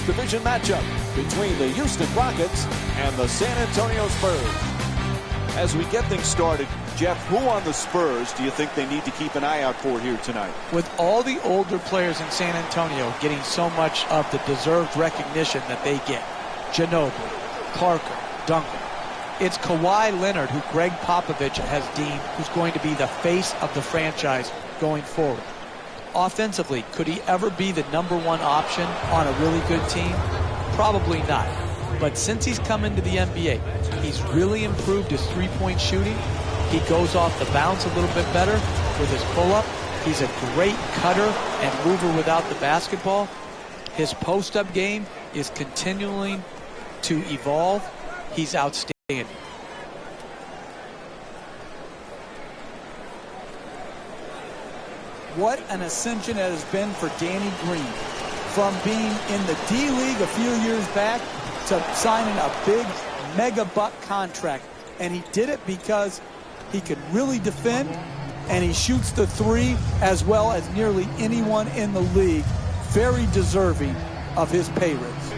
division matchup between the Houston Rockets and the San Antonio Spurs. As we get things started, Jeff, who on the Spurs do you think they need to keep an eye out for here tonight? With all the older players in San Antonio getting so much of the deserved recognition that they get, Ginobili, Parker, Duncan, it's Kawhi Leonard, who Greg Popovich has deemed who's going to be the face of the franchise going forward. Offensively, could he ever be the #1 option on a really good team? Probably not. But since he's come into the NBA, he's really improved his three-point shooting. He goes off the bounce a little bit better with his pull-up. He's a great cutter and mover without the basketball. His post-up game is continuing to evolve. He's outstanding. What an ascension it has been for Danny Green. From being in the D-League a few years back to signing a big mega-buck contract. And he did it because he could really defend, and he shoots the three as well as nearly anyone in the league. Very deserving of his pay raise.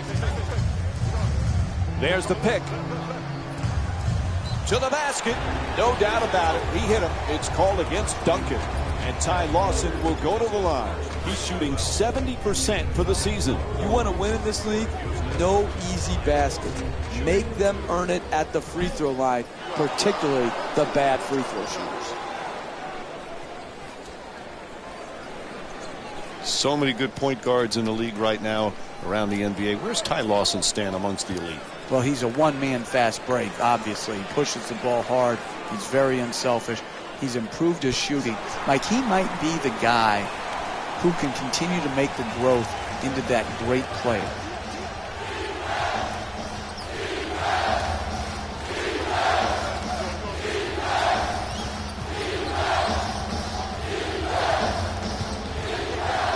There's the pick. To the basket. No doubt about it. He hit him. It's called against Duncan. And Ty Lawson will go to the line. He's shooting 70% for the season. You want to win in this league? No easy baskets. Make them earn it at the free throw line, particularly the bad free throw shooters. So many good point guards in the league right now around the NBA. Where's Ty Lawson stand amongst the elite? Well, he's a one-man fast break, obviously. He pushes the ball hard. He's very unselfish. He's improved his shooting. Like, he might be the guy who can continue to make the growth into that great player.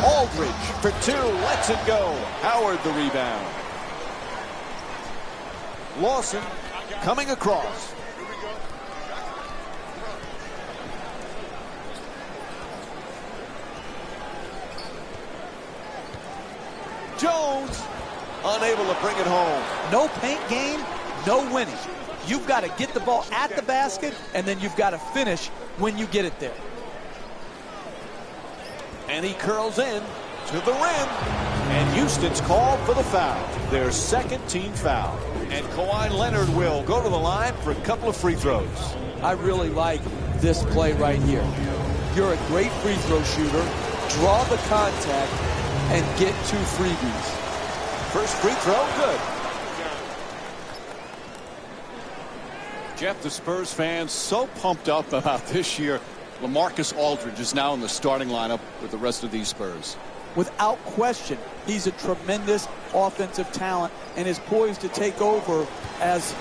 Aldridge for two, lets it go. Howard the rebound. Lawson coming across. Jones unable to bring it home. No paint game, no winning. You've got to get the ball at the basket, and then you've got to finish when you get it there. And he curls in to the rim. And Houston's called for the foul. Their second team foul. And Kawhi Leonard will go to the line for a couple of free throws. I really like this play right here. You're a great free throw shooter. Draw the contact and get 2 freebies. First free throw, good. Jeff, the Spurs fans so pumped up about this year. LaMarcus Aldridge is now in the starting lineup with the rest of these Spurs. Without question, he's a tremendous offensive talent and is poised to take over as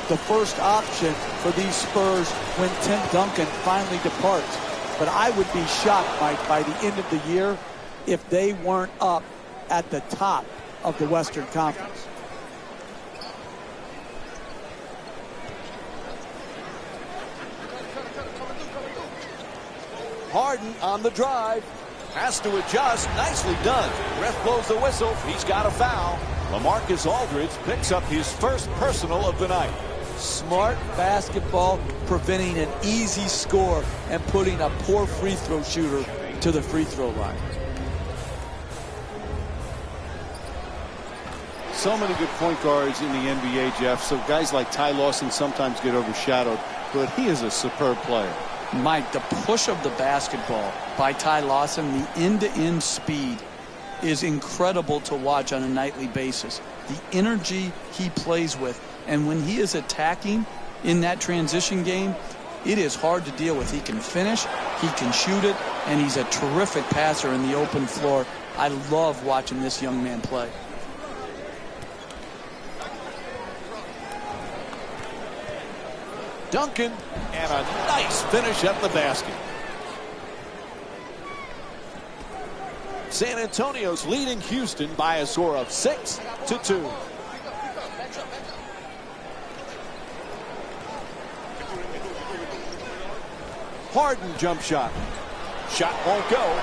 the first option for these Spurs when Tim Duncan finally departs. But I would be shocked, Mike, by the end of the year if they weren't up at the top of the Western Conference. Harden on the drive. Has to adjust. Nicely done. Ref blows the whistle. He's got a foul. LaMarcus Aldridge picks up his first personal of the night. Smart basketball, preventing an easy score and putting a poor free throw shooter to the free throw line. So many good point guards in the NBA, Jeff. So guys like Ty Lawson sometimes get overshadowed, but he is a superb player. Mike, the push of the basketball by Ty Lawson, the end-to-end speed is incredible to watch on a nightly basis. The energy he plays with, and when he is attacking in that transition game, it is hard to deal with. He can finish, he can shoot it, and he's a terrific passer in the open floor. I love watching this young man play. Duncan, and a nice finish at the basket. San Antonio's leading Houston by a score of 6-2. Harden jump shot. Shot won't go.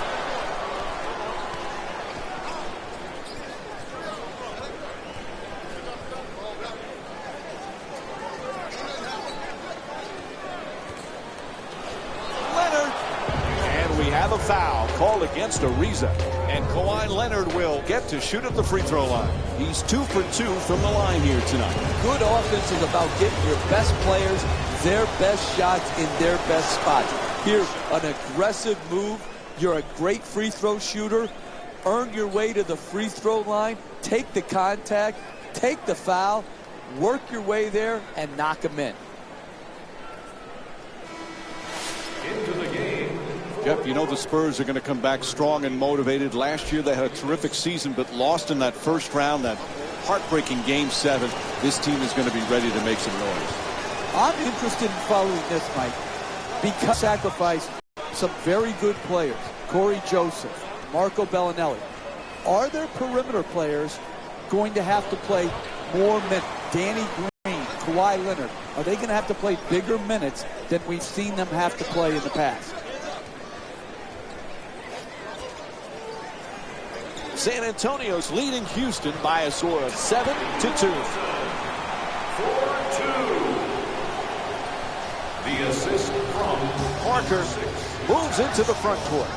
call against Ariza. And Kawhi Leonard will get to shoot at the free throw line. He's 2 for 2 from the line here tonight. Good offense is about getting your best players their best shots in their best spots. Here, an aggressive move. You're a great free throw shooter. Earn your way to the free throw line. Take the contact. Take the foul. Work your way there and knock them in. Into the game. Jeff, you know the Spurs are going to come back strong and motivated. Last year they had a terrific season but lost in that first round, that heartbreaking Game 7. This team is going to be ready to make some noise. I'm interested in following this, Mike, because sacrificed some very good players. Corey Joseph, Marco Bellinelli. Are their perimeter players going to have to play more minutes? Danny Green, Kawhi Leonard, are they going to have to play bigger minutes than we've seen them have to play in the past? San Antonio's leading Houston by a score of 7-2. 4-2. The assist from Parker moves into the front court.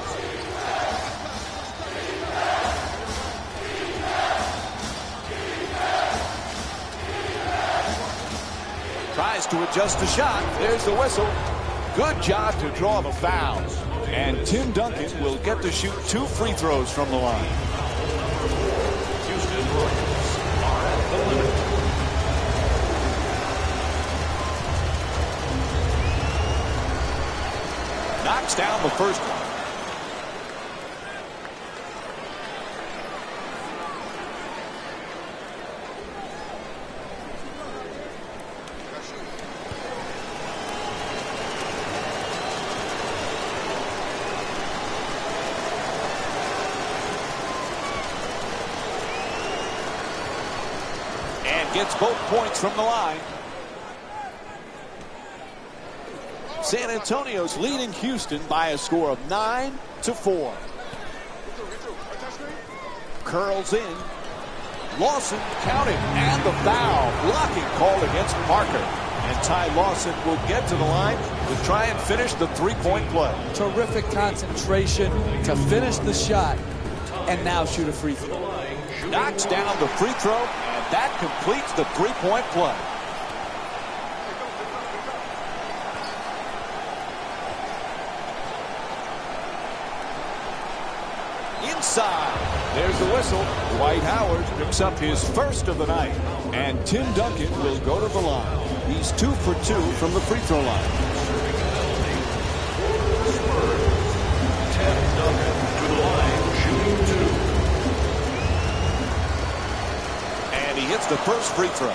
Tries to adjust the shot. There's the whistle. Good job to draw the foul. And Tim Duncan will get to shoot 2 free throws from the line. Houston Rockets are at the limit. Knocks down the first one. And gets both points from the line. San Antonio's leading Houston by a score of 9-4. Curls in. Lawson counted, and the foul. Blocking call against Parker. And Ty Lawson will get to the line to try and finish the three-point play. Terrific concentration to finish the shot and now shoot a free throw. Knocks down the free throw, and that completes the three-point play. Inside. There's the whistle. Dwight Howard picks up his first of the night. And Tim Duncan will go to the line. He's 2 for 2 from the free throw line. Tim Duncan to the line, shooting 2. And he hits the first free throw.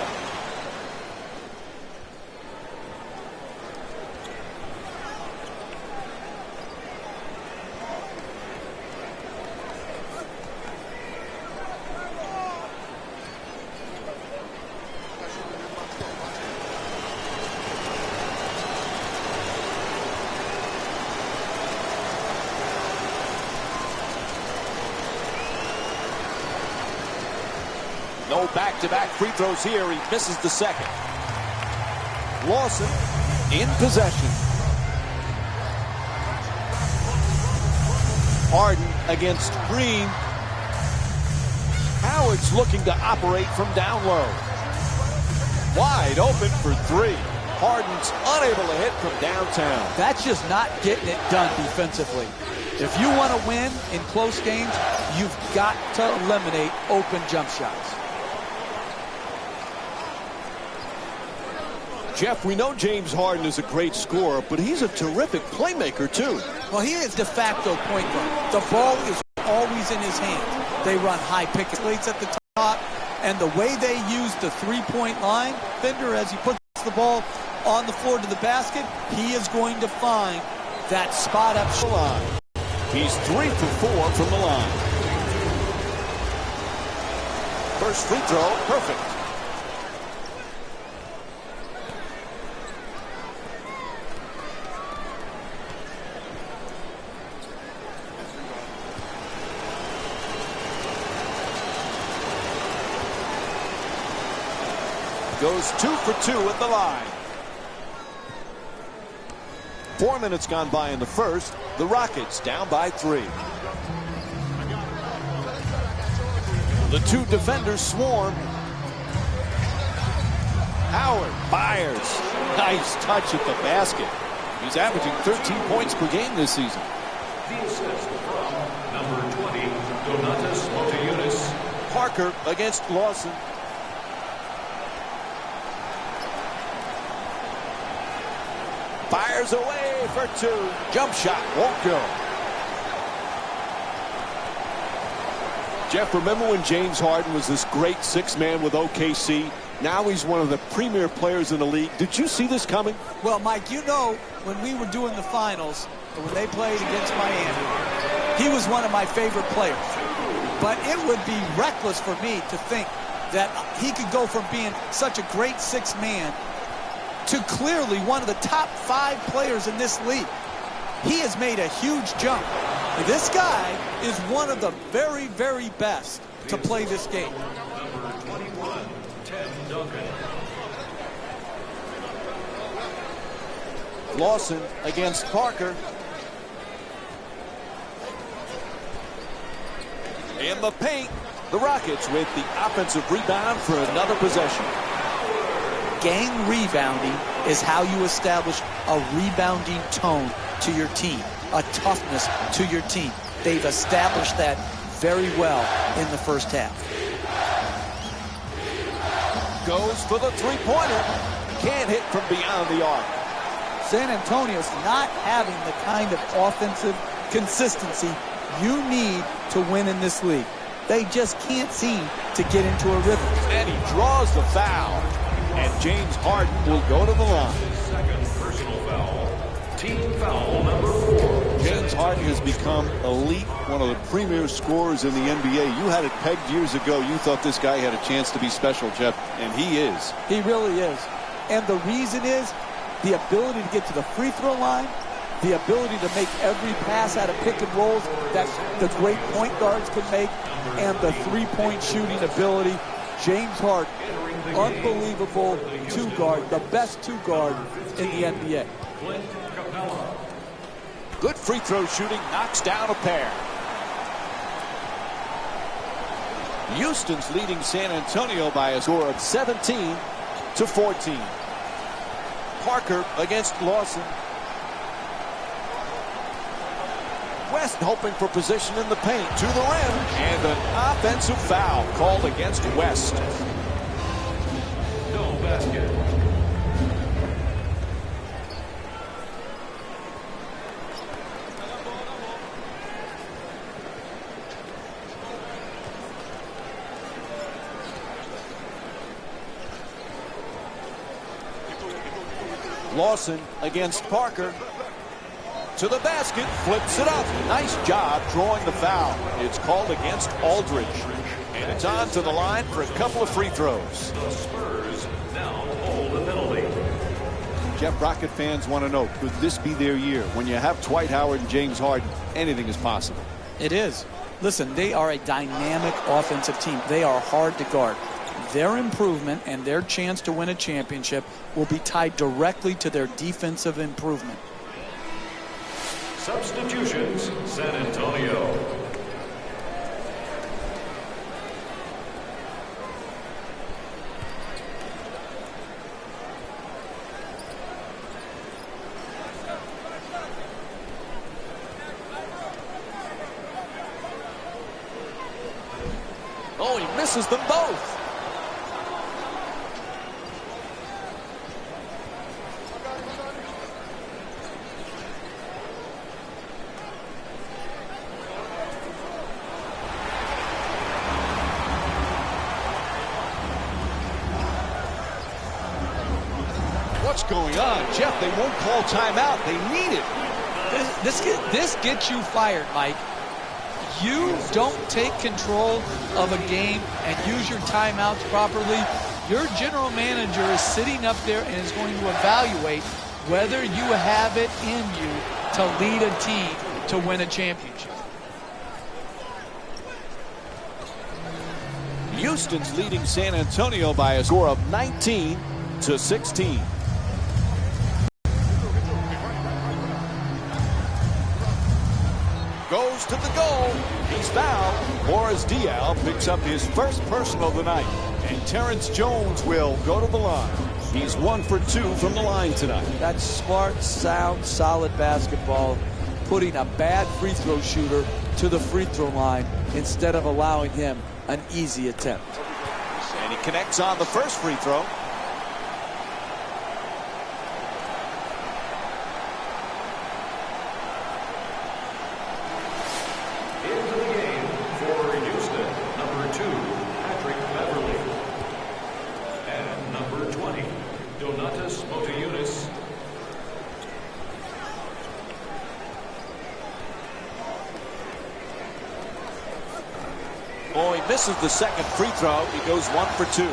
No back-to-back free throws here. He misses the second. Lawson in possession. Harden against Green. Howard's looking to operate from down low. Wide open for 3. Harden's unable to hit from downtown. That's just not getting it done defensively. If you want to win in close games, you've got to eliminate open jump shots. Jeff, we know James Harden is a great scorer, but he's a terrific playmaker, too. Well, he is de facto point guard. The ball is always in his hands. They run high pick and plays at the top, and the way they use the three-point line, Fender, as he puts the ball on the floor to the basket, he is going to find that spot up the line. He's 3 for 4 from the line. First free throw, perfect. Goes 2 for 2 at the line. 4 minutes gone by in the first. The Rockets down by 3. The two defenders swarm. Howard fires. Nice touch at the basket. He's averaging 13 points per game this season. The assist from number 20, Donatas Motiejunas. Parker against Lawson. Fires away for 2. Jump shot won't go. Jeff, remember when James Harden was this great six-man with OKC? Now he's one of the premier players in the league. Did you see this coming? Well, Mike, you know, when we were doing the finals, when they played against Miami, he was one of my favorite players. But it would be reckless for me to think that he could go from being such a great six-man to clearly one of the top 5 players in this league. He has made a huge jump. This guy is one of the very, very best to play this game. Number 21, Tim Duncan. Lawson against Parker. In the paint, the Rockets with the offensive rebound for another possession. Gang rebounding is how you establish a rebounding tone to your team, a toughness to your team. They've established that very well in the first half. Goes for the three-pointer. Can't hit from beyond the arc. San Antonio's not having the kind of offensive consistency you need to win in this league. They just can't seem to get into a rhythm. And he draws the foul. And James Harden will go to the line. Second personal foul. Team foul number 4. James Harden has become elite, one of the premier scorers in the NBA. You had it pegged years ago. You thought this guy had a chance to be special, Jeff, and he is. He really is. And the reason is the ability to get to the free throw line, the ability to make every pass out of pick and rolls that the great point guards can make, and the three-point shooting ability. James Harden, unbelievable two-guard, the best two-guard in the NBA. Good free throw shooting, knocks down a pair. Houston's leading San Antonio by a score of 17-14. Parker against Lawson. West hoping for position in the paint to the rim, and an offensive foul called against West. No basket. Lawson against Parker. To the basket, flips it up. Nice job drawing the foul. It's called against Aldridge. And it's on to the line for a couple of free throws. The Spurs now hold a penalty. Jeff, Rocket fans want to know, could this be their year? When you have Dwight Howard and James Harden, anything is possible. It is. Listen, they are a dynamic offensive team. They are hard to guard. Their improvement and their chance to win a championship will be tied directly to their defensive improvement. Substitutions, San Antonio. Oh, he misses them both. What's going on, Jeff? They won't call timeout. They need it. This gets you fired, Mike. You don't take control of a game and use your timeouts properly. Your general manager is sitting up there and is going to evaluate whether you have it in you to lead a team to win a championship. Houston's leading San Antonio by a score of 19-16. goes to the goal. He's fouled. Boris Diaw picks up his first personal of the night. And Terrence Jones will go to the line. He's 1 for 2 from the line tonight. That's smart, sound, solid basketball, putting a bad free throw shooter to the free throw line instead of allowing him an easy attempt. And he connects on the first free throw. Into the game for Houston, number 2, Patrick Beverly. And number 20, Donatas Motiejunas. Oh, he misses the second free throw. He goes 1 for 2.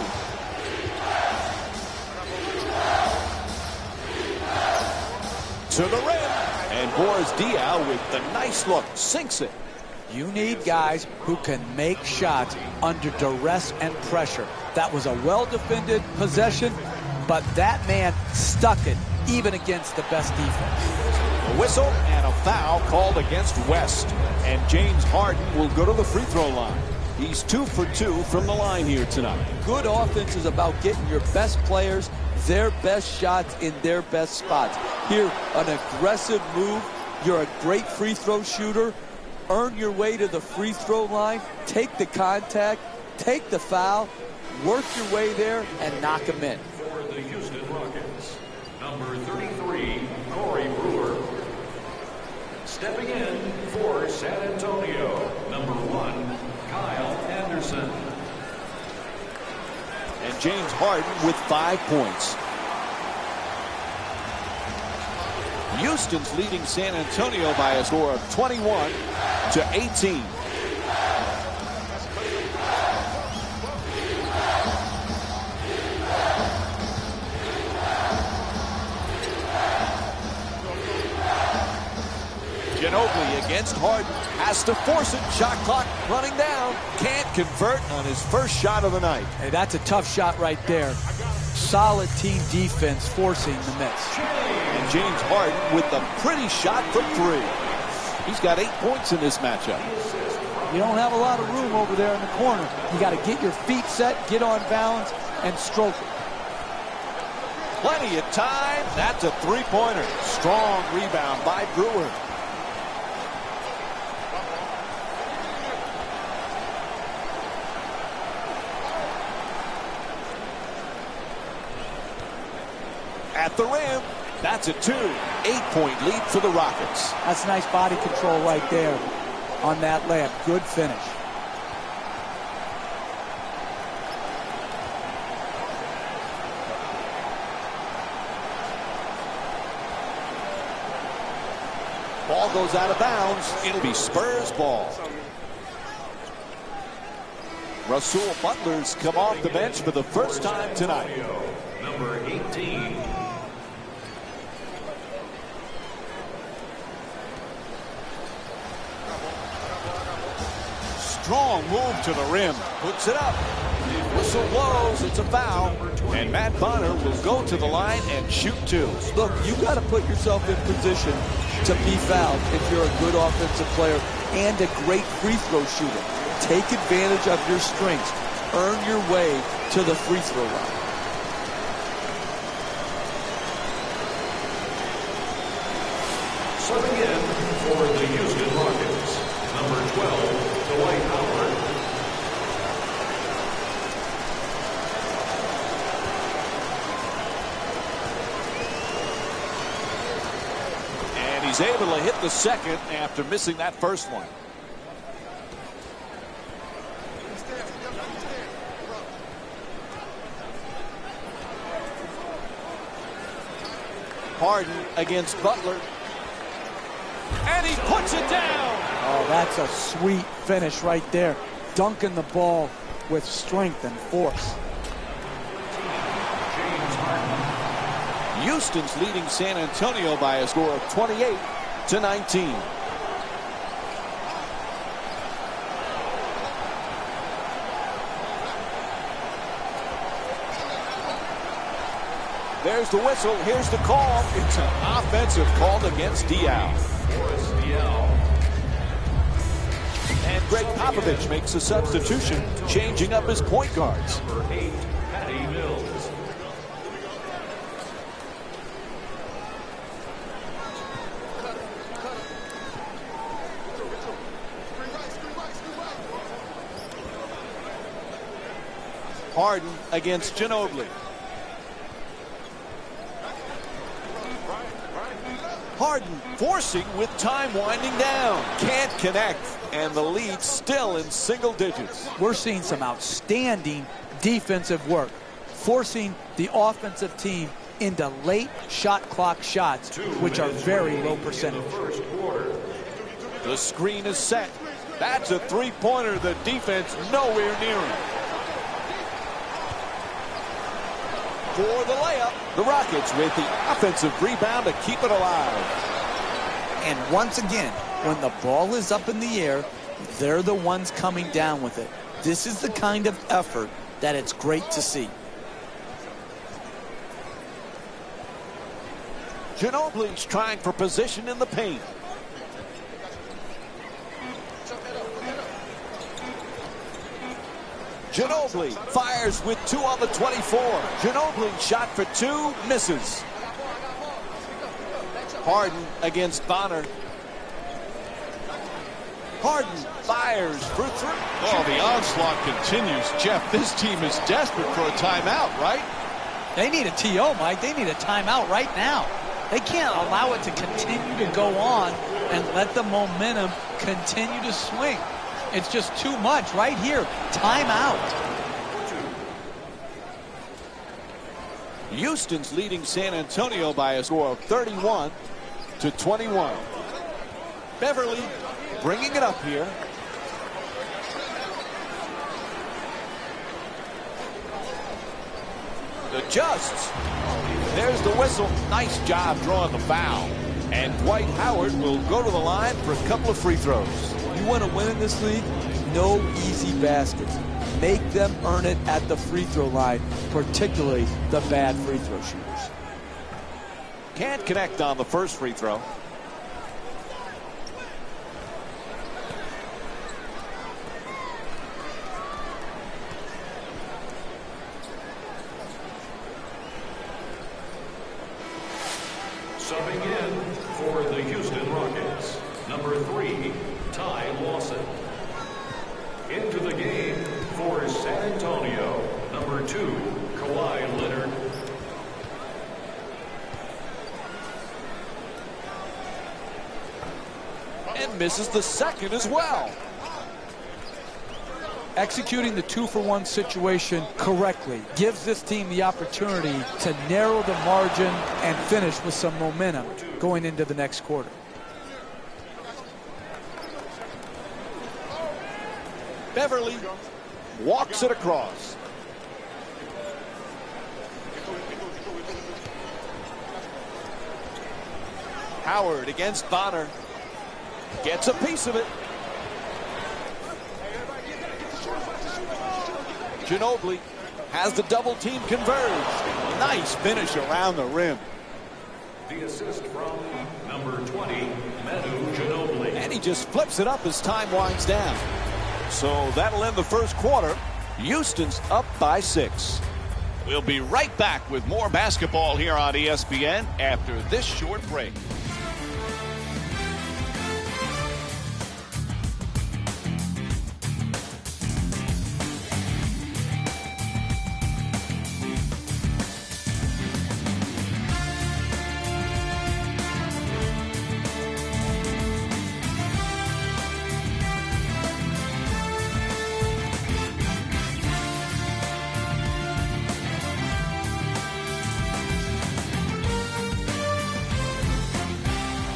To the rim. And Boris Diaw with the nice look. Sinks it. You need guys who can make shots under duress and pressure. That was a well-defended possession, but that man stuck it even against the best defense. A whistle and a foul called against West. And James Harden will go to the free throw line. He's 2 for 2 from the line here tonight. Good offense is about getting your best players their best shots in their best spots. Here, an aggressive move. You're a great free throw shooter. Earn your way to the free throw line. Take the contact. Take the foul. Work your way there and knock them in. For the Houston Rockets, number 33, Corey Brewer. Stepping in for San Antonio, number 1, Kyle Anderson. And James Harden with 5 points. Houston's leading San Antonio by a score of 21-18. Ginobili against Harden. Has to force it. Shot clock running down. Can't convert on his first shot of the night. Hey, that's a tough shot right there. Solid team defense forcing the miss. And James Harden with the pretty shot from 3. He's got 8 points in this matchup. You don't have a lot of room over there in the corner. You got to get your feet set, get on balance, and stroke it. Plenty of time. That's a three-pointer. Strong rebound by Brewer. At the rim, that's a 2. 8-point lead for the Rockets. That's nice body control right there on that layup. Good finish. Ball goes out of bounds. It'll be Spurs ball. Rasul Butler's come off the bench for the first time tonight. Number 18. Strong move to the rim. Puts it up. Whistle blows. It's a foul. And Matt Bonner will go to the line and shoot 2. Look, you got to put yourself in position to be fouled if you're a good offensive player and a great free throw shooter. Take advantage of your strengths. Earn your way to the free throw line. Subbing in for the Houston Rockets, number 12, Dwight Howard. And he's able to hit the second after missing that first one. Harden against Butler. And he puts it down. Oh, that's a sweet finish right there. Dunking the ball with strength and force. Houston's leading San Antonio by a score of 28-19. There's the whistle. Here's the call. It's an offensive call against Diaw. Boris Diaw. Greg Popovich makes a substitution, changing up his point guards. Number 8, Patty Mills. Harden against Ginobili. Harden forcing with time winding down. Can't connect. And the lead still in single digits. We're seeing some outstanding defensive work, forcing the offensive team into late shot clock shots, which are very low percentage. The screen is set. That's a three-pointer. The defense nowhere near him. For the layup, the Rockets with the offensive rebound to keep it alive. And once again, when the ball is up in the air, they're the ones coming down with it. This is the kind of effort that it's great to see. Ginobili's trying for position in the paint. Ginobili fires with 2 on the 24. Ginobili shot for 2, misses. Harden against Bonner. Harden fires for 3. Oh, the onslaught continues. Jeff, this team is desperate for a timeout, right? They need a TO, Mike. They need a timeout right now. They can't allow it to continue to go on and let the momentum continue to swing. It's just too much right here. Timeout. Houston's leading San Antonio by a score of 31-21. Beverly bringing it up here. Adjusts. There's the whistle. Nice job drawing the foul. And Dwight Howard will go to the line for a couple of free throws. You want to win in this league? No easy baskets. Make them earn it at the free throw line, particularly the bad free throw shooters. Can't connect on the first free throw. Subbing in for the Houston Rockets, number 3, Ty Lawson. Into the game for San Antonio, number 2, Kawhi Leonard. And misses the second as well. Executing the 2-for-1 situation correctly gives this team the opportunity to narrow the margin and finish with some momentum going into the next quarter. Beverly walks it across. Howard against Bonner. Gets a piece of it. Ginobili has the double team converged. Nice finish around the rim. The assist from number 20, Manu Ginobili. And he just flips it up as time winds down. So that'll end the first quarter. Houston's up by 6. We'll be right back with more basketball here on ESPN after this short break.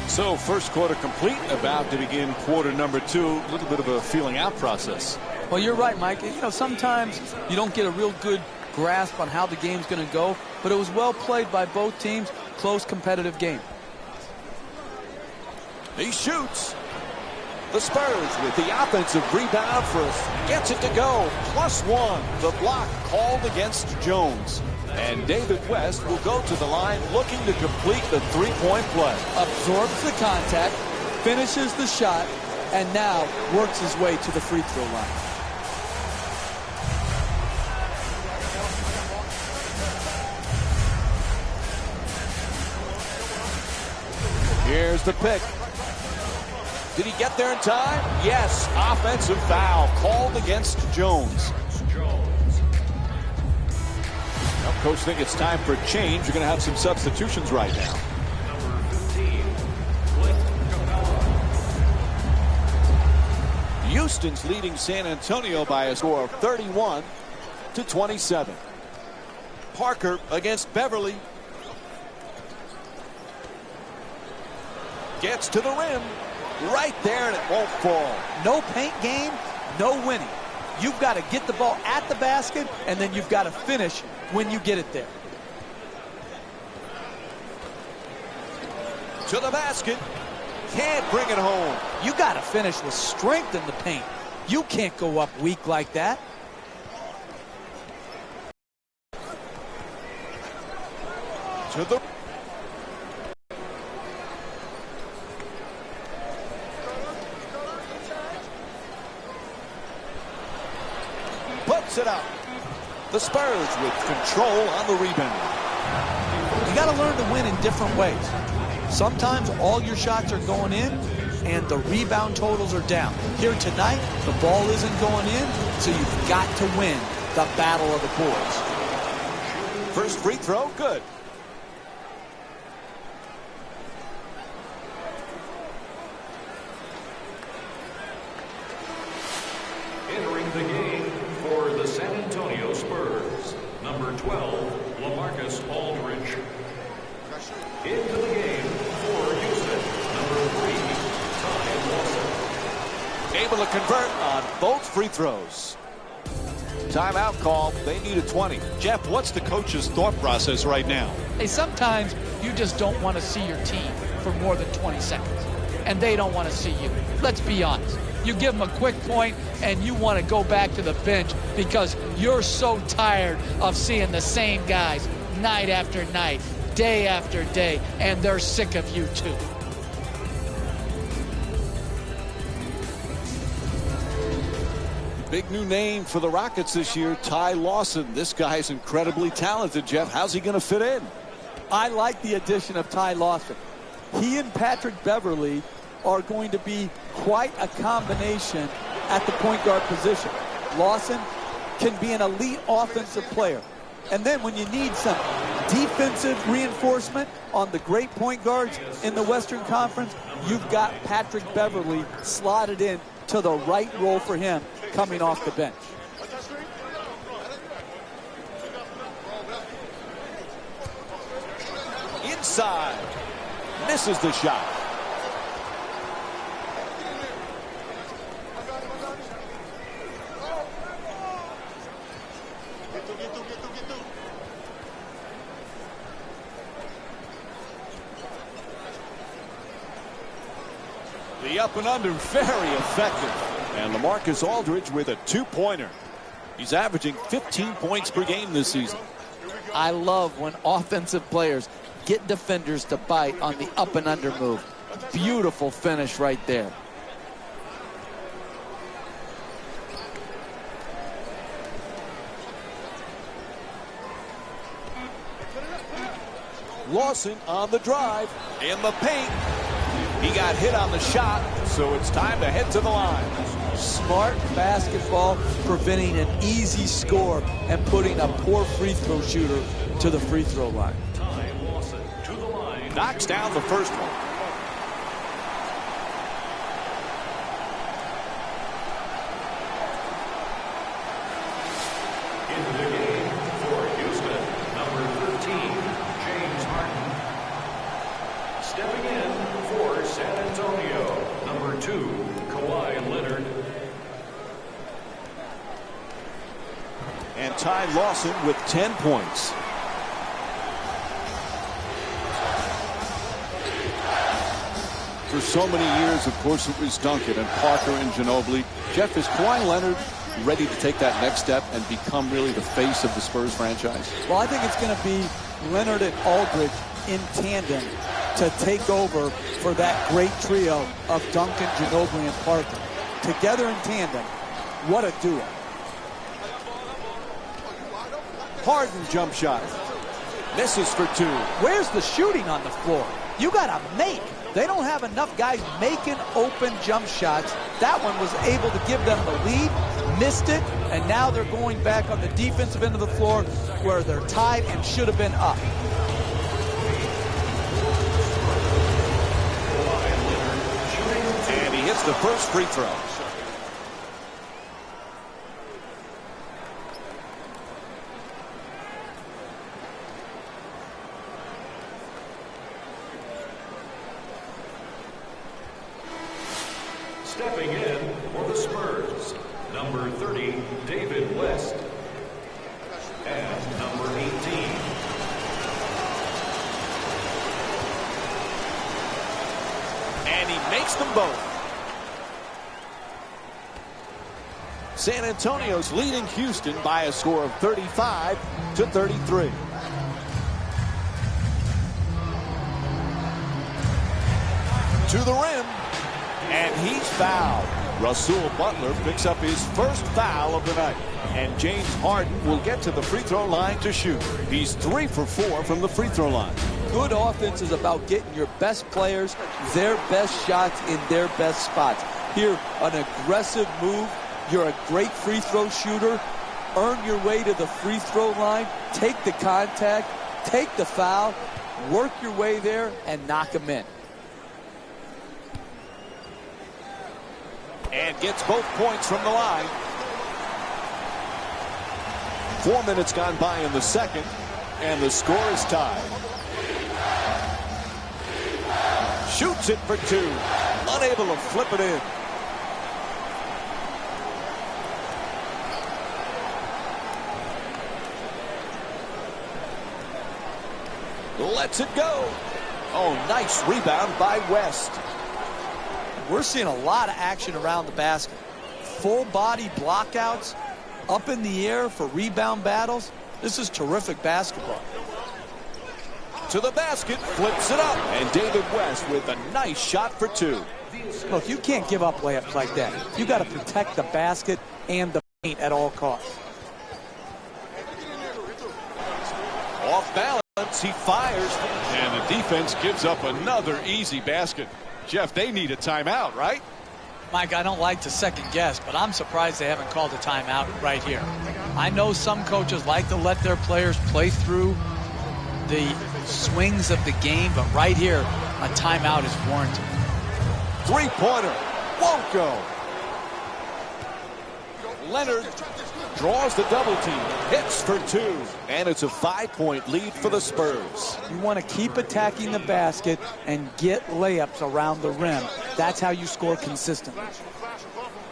So first quarter complete, about to begin quarter number 2. A little bit of a feeling out process. Well, you're right, Mike. You know, sometimes you don't get a real good grasp on how the game's going to go, but it was well played by both teams. Close, competitive game. He shoots. The Spurs with the offensive rebound first. Gets it to go. +1. The block called against Jones. And David West will go to the line looking to complete the three-point play. Absorbs the contact, finishes the shot, and now works his way to the free throw line. Here's the pick. Did he get there in time? Yes. Offensive foul called against Jones. Well, coach thinks it's time for a change. You're going to have some substitutions right now. Houston's leading San Antonio by a score of 31-27. Parker against Beverly. Gets to the rim. Right there, and it won't fall. No paint game, no winning. You've got to get the ball at the basket, and then you've got to finish when you get it there. To the basket. Can't bring it home. You got to finish with strength in the paint. You can't go up weak like that. To the puts it up. The Spurs with control on the rebound. You got to learn to win in different ways. Sometimes all your shots are going in and the rebound totals are down. Here tonight, the ball isn't going in, so you've got to win the battle of the boards. First free throw, good. Entering the game for the San Antonio Spurs, number 12, LaMarcus Aldridge. Into the game for Houston, number 3, Ty Lawson. Able to convert on both free throws. Timeout call. They need a 20. Jeff, what's the coach's thought process right now? Hey, sometimes you just don't want to see your team for more than 20 seconds, and they don't want to see you. Let's be honest. You give them a quick point, and you want to go back to the bench because you're so tired of seeing the same guys night after night, day after day, and they're sick of you too. Big new name for the Rockets this year, Ty Lawson. This guy's incredibly talented, Jeff. How's he going to fit in? I like the addition of Ty Lawson. He and Patrick Beverly are going to be quite a combination at the point guard position. Lawson can be an elite offensive player. And then when you need some defensive reinforcement on the great point guards in the Western Conference, you've got Patrick Beverly slotted in to the right role for him coming off the bench. Inside. Misses the shot. The up and under very effective. And LaMarcus Aldridge with a two-pointer. He's averaging 15 points per game this season. I love when offensive players get defenders to bite on the up and under move. Beautiful finish right there. Lawson on the drive. In the paint. He got hit on the shot, so it's time to head to the line. Smart basketball, preventing an easy score and putting a poor free throw shooter to the free throw line. Ty Lawson to the line. Knocks down the first one. Into the game for Houston, number 13, James Harden. Stepping in for San Antonio, number 2, Kawhi Leonard. And Ty Lawson with 10 points. For so many years, of course, it was Duncan and Parker and Ginobili. Jeff, is Kawhi Leonard ready to take that next step and become really the face of the Spurs franchise? Well, I think it's going to be Leonard and Aldridge in tandem to take over for that great trio of Duncan, Ginobili, and Parker. Together in tandem, what a duo. Harden jump shot. Misses for two. Where's the shooting on the floor? You got to make. They don't have enough guys making open jump shots. That one was able to give them the lead, missed it, and now they're going back on the defensive end of the floor where they're tied and should have been up. And he hits the first free throw. Stepping in for the Spurs, number 30, David West. And number 18. And he makes them both. San Antonio's leading Houston by a score of 35-33. To the rim. And he's fouled. Rasul Butler picks up his first foul of the night. And James Harden will get to the free throw line to shoot. He's 3 for 4 from the free throw line. Good offense is about getting your best players their best shots in their best spots. Here, an aggressive move. You're a great free throw shooter. Earn your way to the free throw line. Take the contact. Take the foul. Work your way there and knock them in. And gets both points from the line. 4 minutes gone by in the second, and the score is tied. Shoots it for two. Unable to flip it in. Lets it go. Oh, nice rebound by West. We're seeing a lot of action around the basket. Full body blockouts, up in the air for rebound battles. This is terrific basketball. To the basket, flips it up, and David West with a nice shot for two. Look, you can't give up layups like that. You got to protect the basket and the paint at all costs. Off balance, he fires. And the defense gives up another easy basket. Jeff, they need a timeout, right? Mike, I don't like to second guess, but I'm surprised they haven't called a timeout right here. I know some coaches like to let their players play through the swings of the game, but right here, a timeout is warranted. Three-pointer won't go. Leonard draws the double team, hits for two, and it's a 5-point lead for the Spurs. You want to keep attacking the basket and get layups around the rim. That's how you score consistently.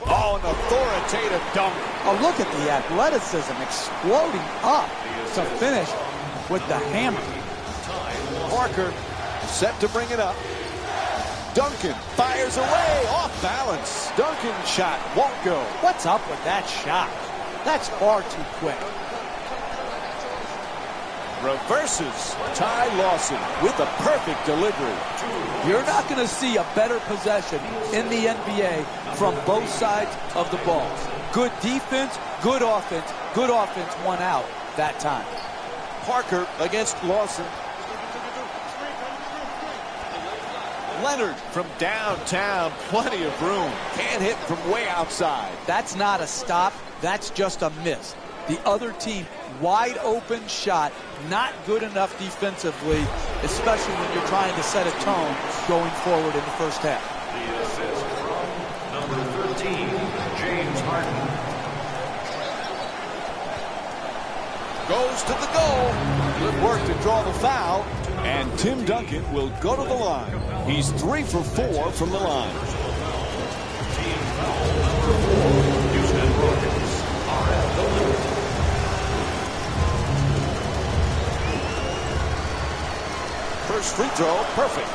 Oh, an authoritative dunk. Oh, look at the athleticism exploding up to finish with the hammer. Parker set to bring it up. Duncan fires away, off balance. Duncan's shot won't go. What's up with that shot? That's far too quick. Reverses. Ty Lawson with a perfect delivery. You're not going to see a better possession in the NBA from both sides of the ball. Good defense, good offense won out that time. Parker against Lawson. Leonard from downtown, plenty of room. Can't hit from way outside. That's not a stop, that's just a miss. The other team, wide open shot, not good enough defensively, especially when you're trying to set a tone going forward in the first half. The assist from number 13, James Harden. Goes to the goal. Good work to draw the foul. And Tim Duncan will go to the line. He's 3 for 4 from the line. Team foul number 4, Houston Rockets are at the limit. First free throw, perfect.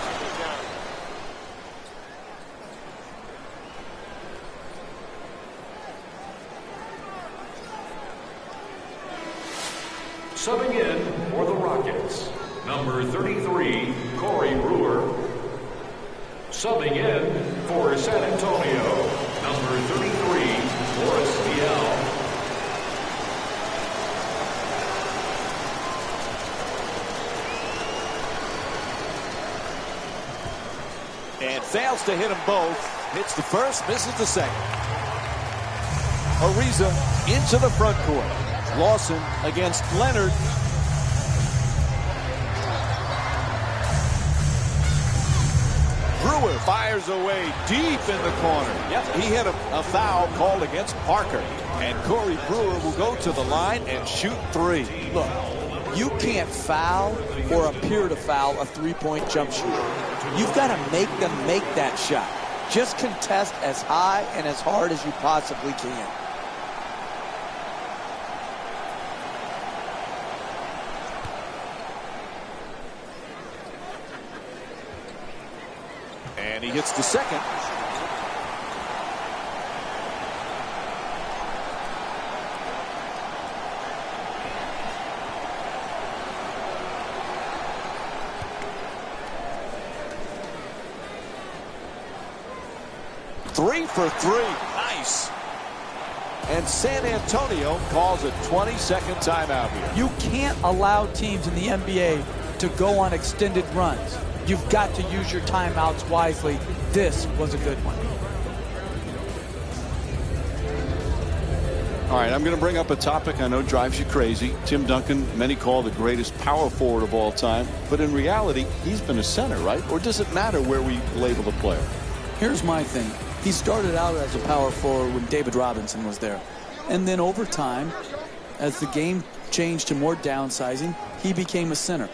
Subbing in for the Rockets, number 33, Corey Brewer. Subbing in for San Antonio, number 33, Boris Vial. And fails to hit them both. Hits the first, misses the second. Ariza into the front court. Lawson against Leonard. Brewer fires away deep in the corner. Yep, he hit a foul called against Parker. And Corey Brewer will go to the line and shoot three. Look, you can't foul or appear to foul a three-point jump shooter. You've got to make them make that shot. Just contest as high and as hard as you possibly can. And he hits the second. Three for three. Nice. And San Antonio calls a 20-second timeout here. You can't allow teams in the NBA to go on extended runs. You've got to use your timeouts wisely. This was a good one. All right, I'm going to bring up a topic I know drives you crazy. Tim Duncan, many call the greatest power forward of all time. But in reality, he's been a center, right? Or does it matter where we label the player? Here's my thing. He started out as a power forward when David Robinson was there. And then over time, as the game changed to more downsizing, he became a center.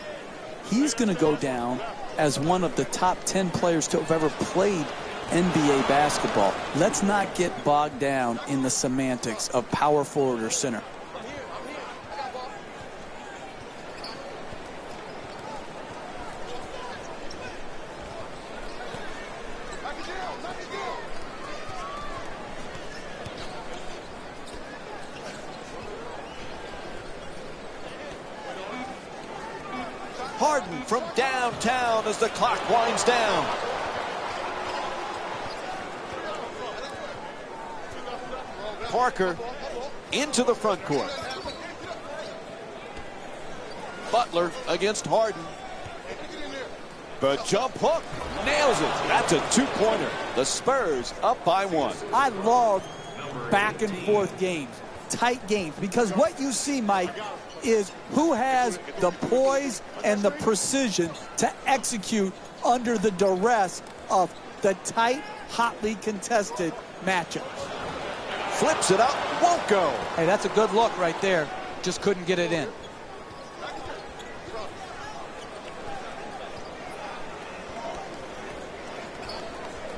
He's going to go down as one of the top 10 players to have ever played NBA basketball. Let's not get bogged down in the semantics of power forward or center. Harden from downtown as the clock winds down. Parker into the front court. Butler against Harden. The jump hook nails it. That's a two-pointer. The Spurs up by one. I love back and forth games, tight games, because what you see, Mike, is who has the poise and the precision to execute under the duress of the tight, hotly contested matchups. Flips it up, won't go. Hey, that's a good look right there. Just couldn't get it in.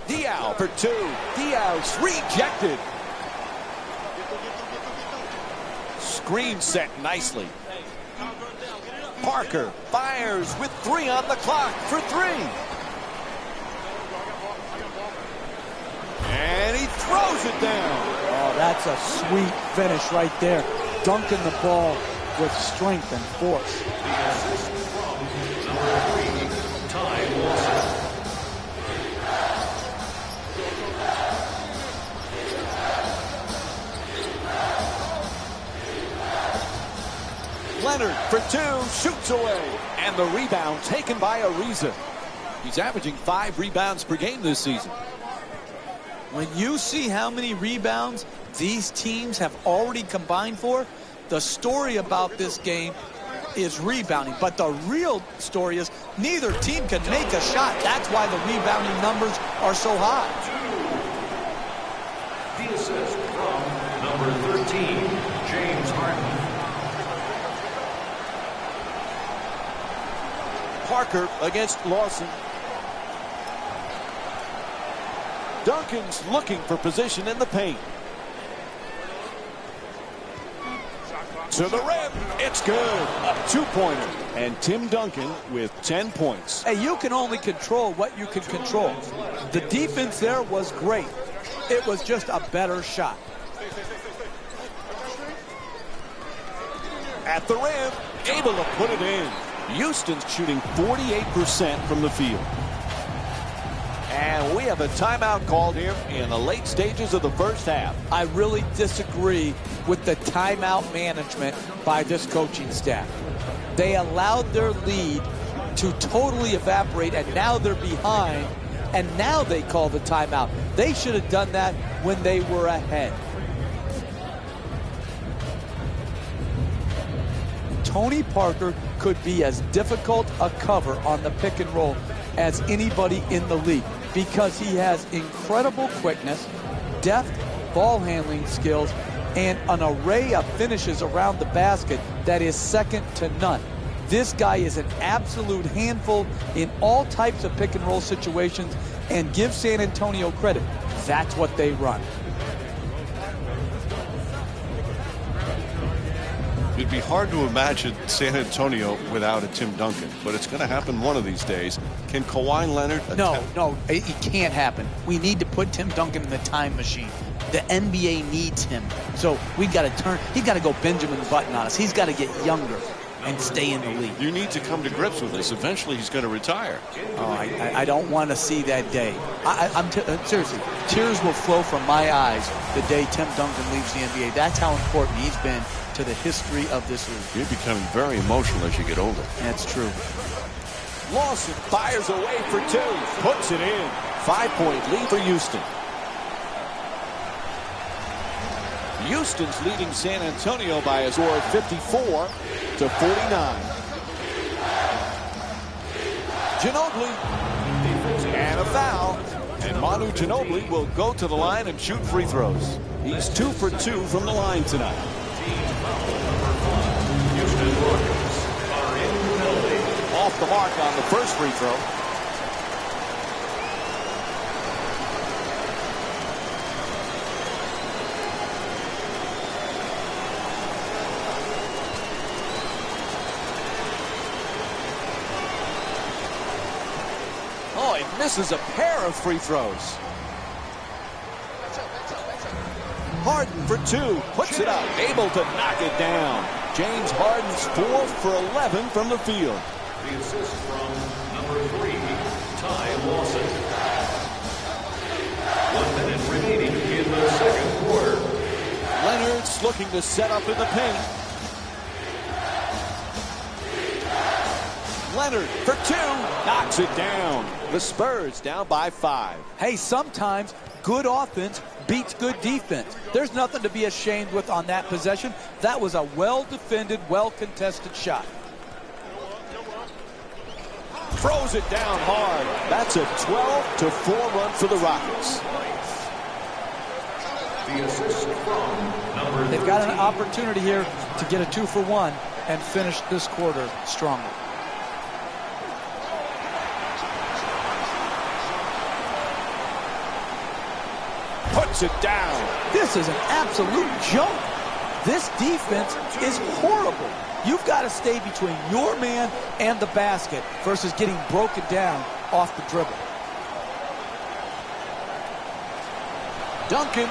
Diaw for two. Diaw's rejected. Screen set nicely. Parker fires with 3 on the clock for 3. And he throws it down. Oh, that's a sweet finish right there. Dunking the ball with strength and force. Leonard for 2, shoots away. And the rebound taken by Ariza. He's averaging 5 rebounds per game this season. When you see how many rebounds these teams have already combined for, the story about this game is rebounding. But the real story is neither team can make a shot. That's why the rebounding numbers are so high. The assist from number 13, James Harden. Parker against Lawson. Duncan's looking for position in the paint. To the rim. It's good. A 2-pointer. And Tim Duncan with 10 points. Hey, you can only control what you can control. The defense there was great. It was just a better shot. At the rim, able to put it in. Houston's shooting 48% from the field. And we have a timeout called here in the late stages of the first half. I really disagree with the timeout management by this coaching staff. They allowed their lead to totally evaporate, and now they're behind, and now they call the timeout. They should have done that when they were ahead. Tony Parker could be as difficult a cover on the pick and roll as anybody in the league because he has incredible quickness, deft ball handling skills, and an array of finishes around the basket that is second to none. This guy is an absolute handful in all types of pick and roll situations, and give San Antonio credit. That's what they run. It'd be hard to imagine San Antonio without a Tim Duncan, but it's going to happen one of these days. Can Kawhi Leonard attempt? No, it can't happen. We need to put Tim Duncan in the time machine. The NBA needs him. So we've got to turn. He's got to go Benjamin Button on us. He's got to get younger and stay in the league. You need to come to grips with this. Eventually, he's going to retire. Oh, I don't want to see that day. Seriously, tears will flow from my eyes the day Tim Duncan leaves the NBA. That's how important he's been to the history of this league. You're becoming very emotional as you get older. That's true. Lawson fires away for two. Puts it in. 5-point lead for Houston. Houston's leading San Antonio by a score of 54-49. Ginobili. And a foul. And Manu Ginobili will go to the line and shoot free throws. He's 2 for 2 from the line tonight. Off the mark on the first free throw. Oh, he misses a pair of free throws. Harden for two, puts it up, able to knock it down. James Harden's 4 for 11 from the field. The assist from number 3, Ty Lawson. 1 minute remaining in the second quarter. Leonard's looking to set up in the paint. Leonard for two, knocks it down. The Spurs down by 5. Hey, sometimes good offense beats good defense. There's nothing to be ashamed with on that possession. That was a well-defended, well-contested shot. Throws it down hard. That's a 12-4 run for the Rockets. The assist from number 13. They've got an opportunity here to get a 2-for-1 and finish this quarter strongly. Puts it down. This is an absolute joke. This defense is horrible. You've got to stay between your man and the basket versus getting broken down off the dribble. Duncan.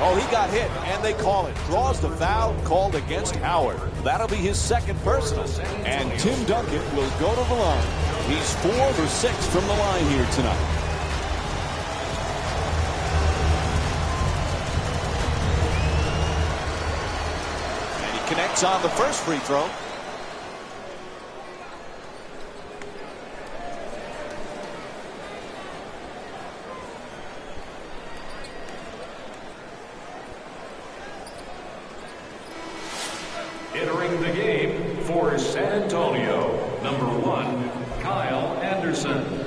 Oh, he got hit, and they call it. Draws the foul called against Howard. That'll be his second personal. And Tim Duncan will go to the line. He's 4 for 6 from the line here tonight. Connects on the first free throw. Entering the game for San Antonio, number 1, Kyle Anderson.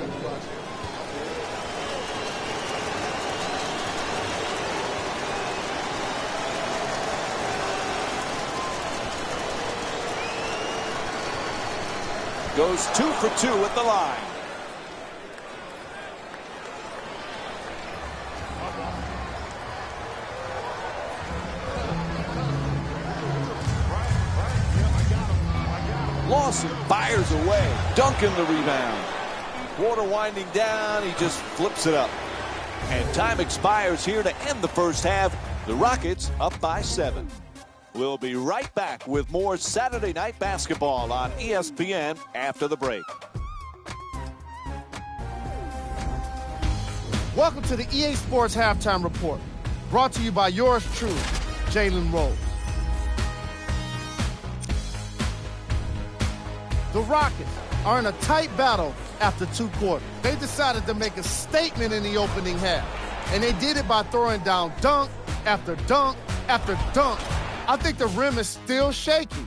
Goes 2 for 2 at the line. Lawson fires away. Duncan the rebound. Quarter winding down. He just flips it up. And time expires here to end the first half. The Rockets up by 7. We'll be right back with more Saturday Night Basketball on ESPN after the break. Welcome to the EA Sports Halftime Report, brought to you by yours truly, Jalen Rose. The Rockets are in a tight battle after 2 quarters. They decided to make a statement in the opening half, and they did it by throwing down dunk after dunk after dunk. I think the rim is still shaky.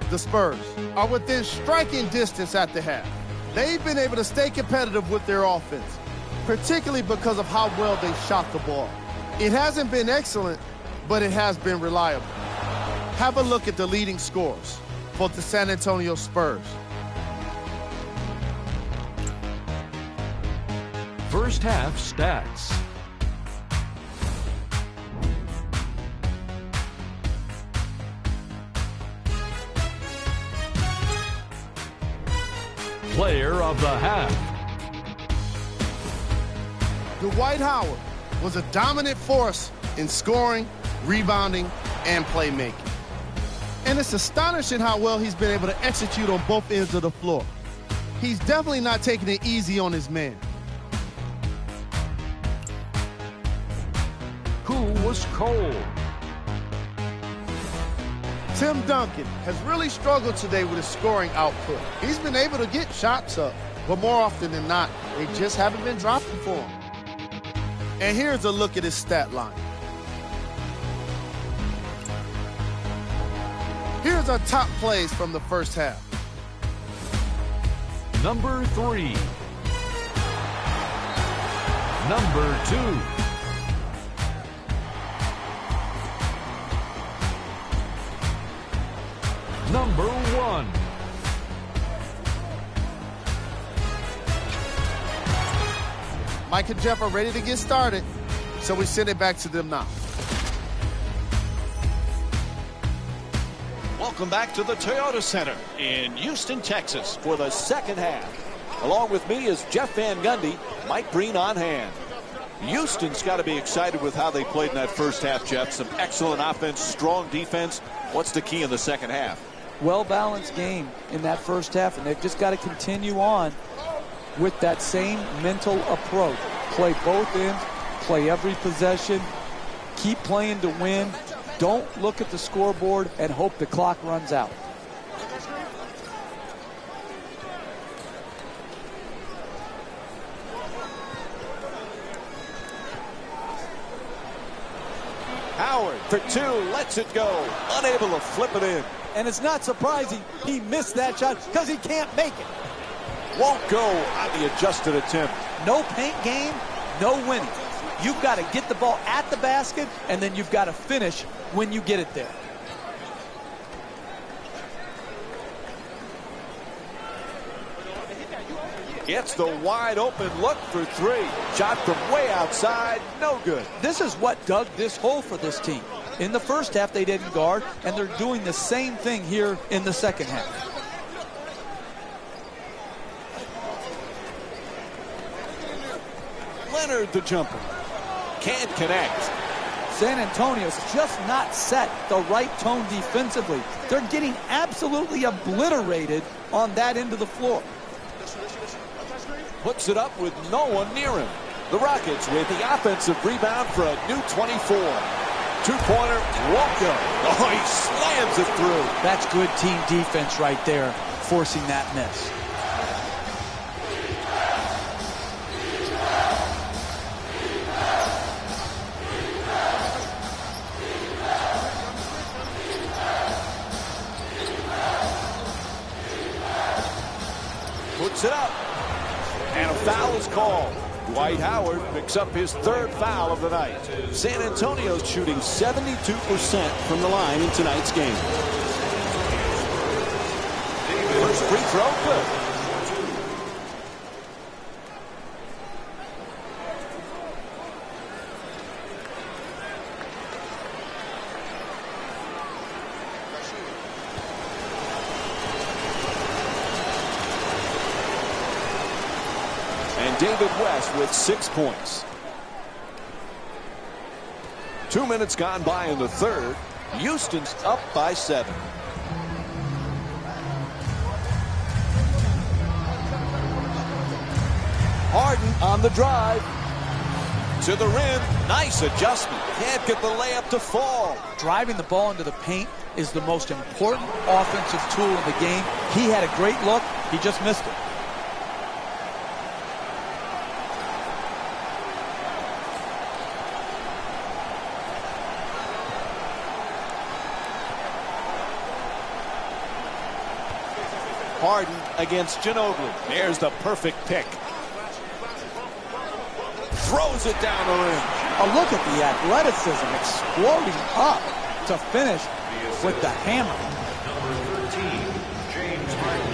The Spurs are within striking distance at the half. They've been able to stay competitive with their offense, particularly because of how well they shot the ball. It hasn't been excellent, but it has been reliable. Have a look at the leading scorers for the San Antonio Spurs. First half stats. Player of the half. Dwight Howard was a dominant force in scoring, rebounding, and playmaking. And it's astonishing how well he's been able to execute on both ends of the floor. He's definitely not taking it easy on his man. Who was cold? Tim Duncan has really struggled today with his scoring output. He's been able to get shots up, but more often than not, they just haven't been dropping for him. And here's a look at his stat line. Here's our top plays from the first half. Number 3. Number 2. Number 1. Mike and Jeff are ready to get started, so we send it back to them now. Welcome back to the Toyota Center in Houston, Texas for the second half. Along with me is Jeff Van Gundy, Mike Breen on hand. Houston's got to be excited with how they played in that first half, Jeff. Some excellent offense, strong defense. What's the key in the second half? Well-balanced game in that first half, and they've just got to continue on with that same mental approach. Play both ends, play every possession, keep playing to win. Don't look at the scoreboard and hope the clock runs out. Howard for 2, lets it go, unable to flip it in. And it's not surprising he missed that shot because he can't make it. Won't go on the adjusted attempt. No paint game, no winning. You've got to get the ball at the basket, and then you've got to finish when you get it there. Gets the wide open look for 3. Shot from way outside, no good. This is what dug this hole for this team. In the first half, they didn't guard, and they're doing the same thing here in the second half. Leonard, the jumper. Can't connect. San Antonio's just not set the right tone defensively. They're getting absolutely obliterated on that end of the floor. Puts it up with no one near him. The Rockets with the offensive rebound for a new 24. Two-pointer won't go. Oh, he slams it through. That's good team defense right there, forcing that miss. Puts it up. And a foul is called. Dwight Howard picks up his 3rd foul of the night. San Antonio's shooting 72% from the line in tonight's game. First free throw, good. And And David West with 6 points. 2 minutes gone by in the third. Houston's up by 7. Harden on the drive. To the rim. Nice adjustment. Can't get the layup to fall. Driving the ball into the paint is the most important offensive tool in the game. He had a great look. He just missed it. Harden against Ginobili. There's the perfect pick. Throws it down the rim. Oh, look at the athleticism exploding up to finish with the hammer. Number 13, James Harden.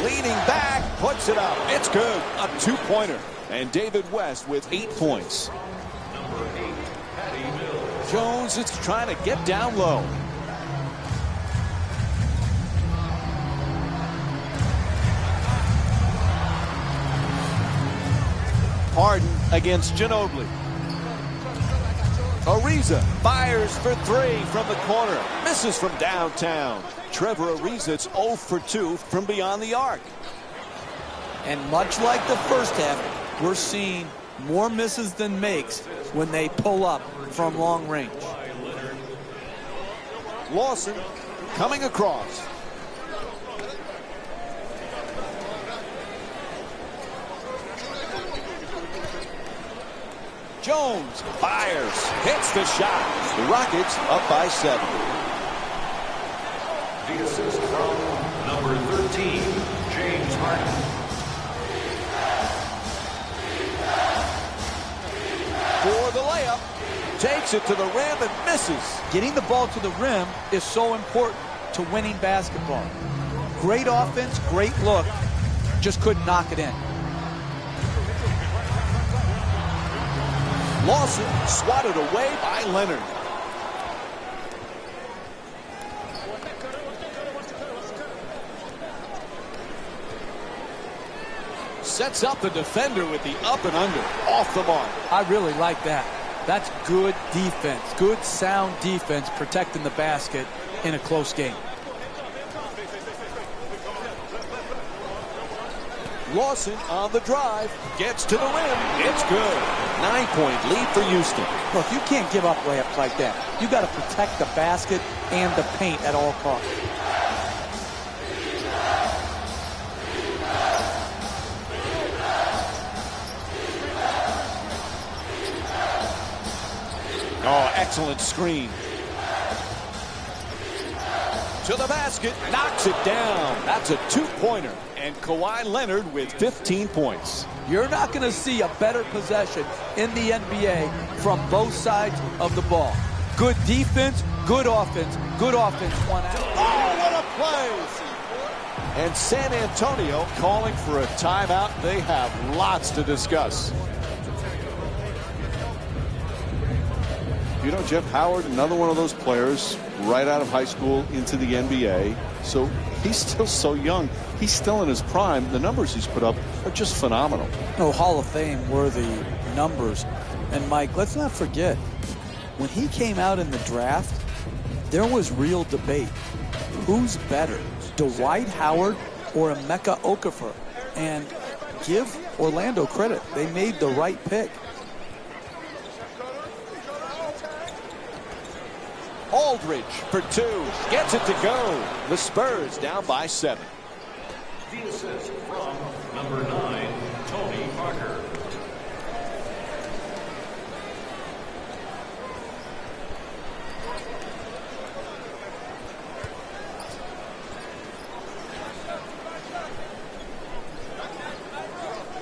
Leaning back, puts it up. It's good. A 2-pointer. And David West with 8 points. Number 8, Patty Mills. Jones is trying to get down low. Harden against Ginobili. Ariza fires for 3 from the corner. Misses from downtown. Trevor Ariza, it's 0 for 2 from beyond the arc. And much like the first half, we're seeing more misses than makes when they pull up from long range. Lawson coming across. Jones fires, hits the shot. The Rockets up by 7. The assist from number 13, James Harden. For the layup, takes it to the rim and misses. Getting the ball to the rim is so important to winning basketball. Great offense, great look, just couldn't knock it in. Lawson swatted away by Leonard. Sets up the defender with the up and under. Off the mark. I really like that. That's good defense. Good, sound defense protecting the basket in a close game. Lawson on the drive. Gets to the rim. It's good. 9-point lead for Houston. Look, you can't give up layups like that. You got to protect the basket and the paint at all costs. Oh, excellent screen. To the basket, knocks it down. That's a 2-pointer. And Kawhi Leonard with 15 points. You're not going to see a better possession in the NBA from both sides of the ball. Good defense, good offense, one out. Oh, what a play! And San Antonio calling for a timeout. They have lots to discuss. You know, Jeff Howard, another one of those players right out of high school into the NBA. So he's still so young. He's still in his prime. The numbers he's put up are just phenomenal. No, Hall of Fame worthy numbers. And Mike, let's not forget, when he came out in the draft, there was real debate. Who's better, Dwight Howard or Emeka Okafor? And give Orlando credit. They made the right pick. Aldridge for 2. Gets it to go. The Spurs down by 7. The assist from number 9, Tony Parker.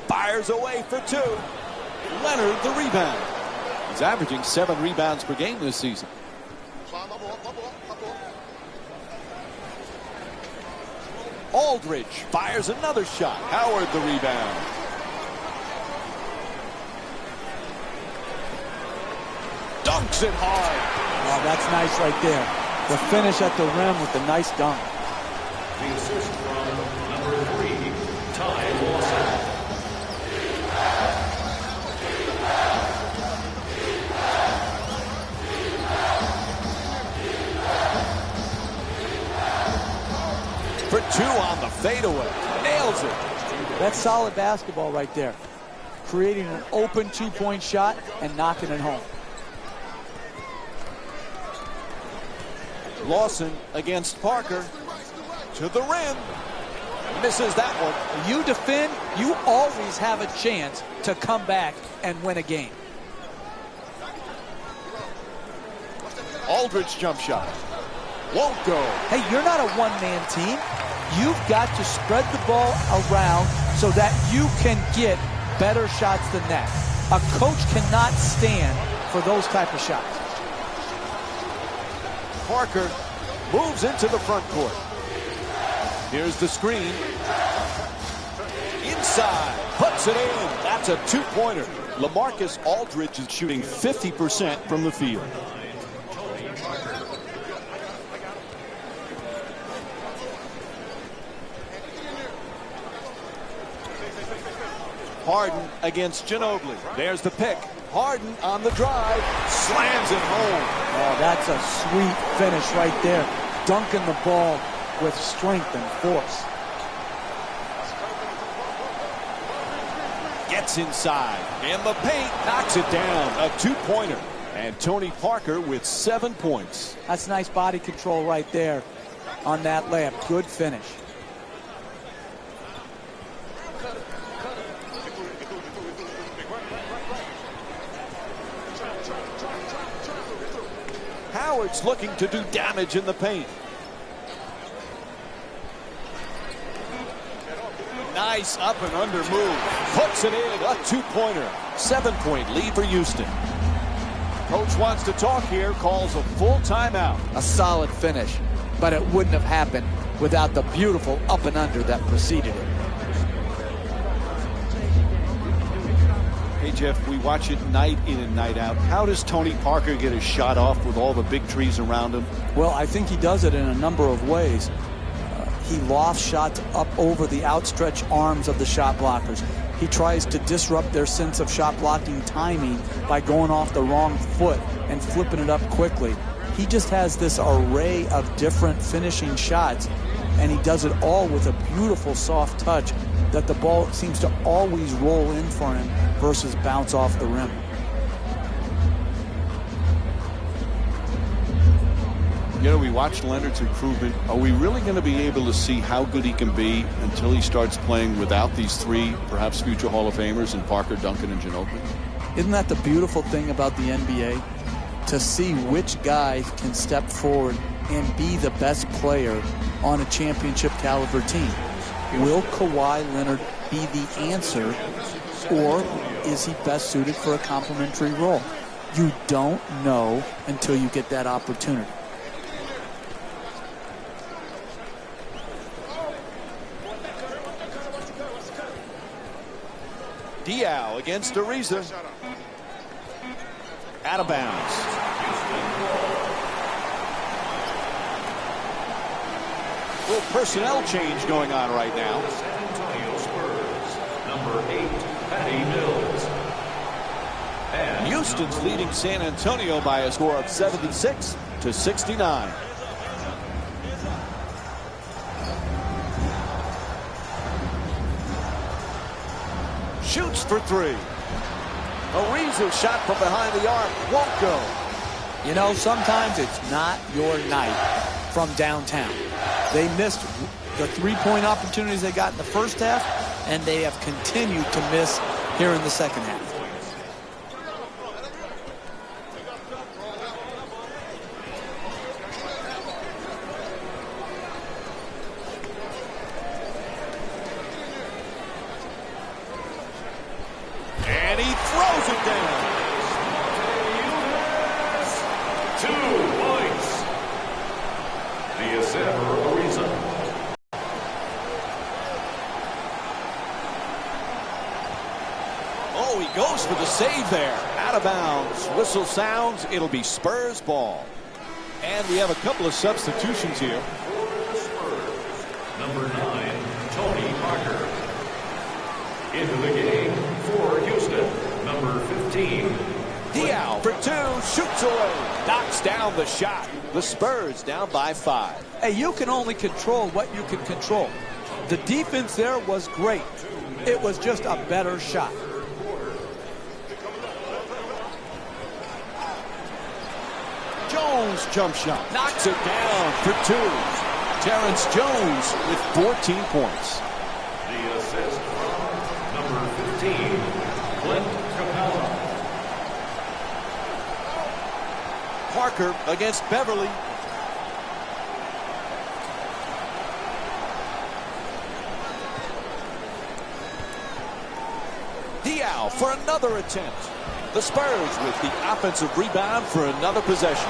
Fires away for 2. Leonard the rebound. He's averaging 7 rebounds per game this season. Aldridge fires another shot. Howard the rebound. Dunks it hard. Oh, that's nice right there. The finish at the rim with the nice dunk. The assist from number 3, Ty Lawson. For 2 on the fadeaway. Nails it. That's solid basketball right there. Creating an open two-point shot and knocking it home. Lawson against Parker. To the rim. Misses that one. You defend, you always have a chance to come back and win a game. Aldridge jump shot. Won't go. Hey, you're not a one-man team. You've got to spread the ball around so that you can get better shots than that. A coach cannot stand for those type of shots. Parker moves into the front court. Here's the screen. Inside. Puts it in. That's a two-pointer. LaMarcus Aldridge is shooting 50% from the field. Harden against Ginobili. There's the pick. Harden on the drive. Slams it home. Oh, that's a sweet finish right there. Dunking the ball with strength and force. Gets inside. In the paint. Knocks it down. A two-pointer. And Tony Parker with 7 points. That's nice body control right there on that layup. Good finish. Howard's looking to do damage in the paint. Nice up and under move. Puts it in. A two-pointer. 7-point lead for Houston. Coach wants to talk here. Calls a full timeout. A solid finish, but it wouldn't have happened without the beautiful up and under that preceded it. Hey, Jeff, we watch it night in and night out. How does Tony Parker get his shot off with all the big trees around him? Well, I think he does it in a number of ways. He lofts shots up over the outstretched arms of the shot blockers. He tries to disrupt their sense of shot blocking timing by going off the wrong foot and flipping it up quickly. He just has this array of different finishing shots, and he does it all with a beautiful soft touch that the ball seems to always roll in for him versus bounce off the rim. You know, we watched Leonard's improvement. Are we really going to be able to see how good he can be until he starts playing without these three, perhaps future Hall of Famers in Parker, Duncan, and Ginobili? Isn't that the beautiful thing about the NBA? To see which guy can step forward and be the best player on a championship caliber team. Will Kawhi Leonard be the answer, or is he best suited for a complementary role? You don't know until you get that opportunity. Diaw against Ariza. Out of bounds. Little personnel change going on right now. San Antonio Spurs, number 8, Patty Mills. And Houston's leading San Antonio by a score of 76-69. Shoots for three. Ariza shot from behind the arc. Won't go. You know, sometimes it's not your night from downtown. They missed the three-point opportunities they got in the first half, and they have continued to miss here in the second half. And he throws it down. 2 points. The assist for Ariza. Oh, he goes for the save there. out of bounds. Whistle sounds. It'll be Spurs ball. And we have a couple of substitutions here. Number 9, Tony Parker. Into the game for Houston, number 15. Diao for 2, shoots away, knocks down the shot. The Spurs down by 5. Hey, you can only control what you can control. The defense there was great. It was just a better shot. Jones jump shot. Knocks it down for 2. Terrence Jones with 14 points. The assist from number 15, Clint Capella. Parker against Beverly. Diao for another attempt. The Spurs with the offensive rebound for another possession.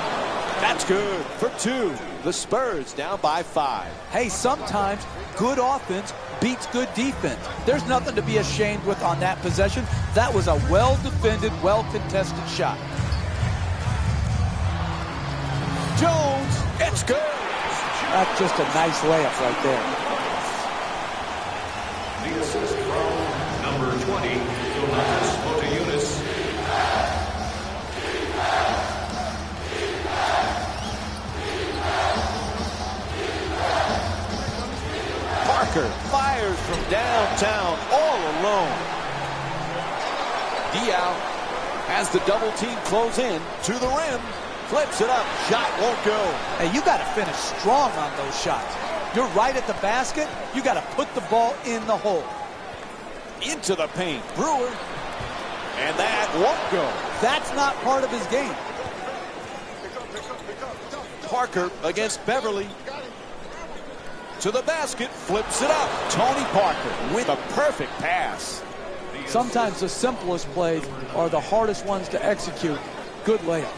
That's good for 2. The Spurs down by 5. Hey, sometimes good offense beats good defense. There's nothing to be ashamed with on that possession. That was a well-defended, well-contested shot. Jones, it's good. That's just a nice layup right there. The assist from number 20, Donatas Motiejunas. Parker fires from downtown all alone. Diao has the double team close in to the rim. Flips it up. Shot won't go. Hey, you got to finish strong on those shots. You're right at the basket. You got to put the ball in the hole. Into the paint. Brewer. And that won't go. That's not part of his game. Parker against Beverly. To the basket. Flips it up. Tony Parker with a perfect pass. Sometimes the simplest plays are the hardest ones to execute. Good layup.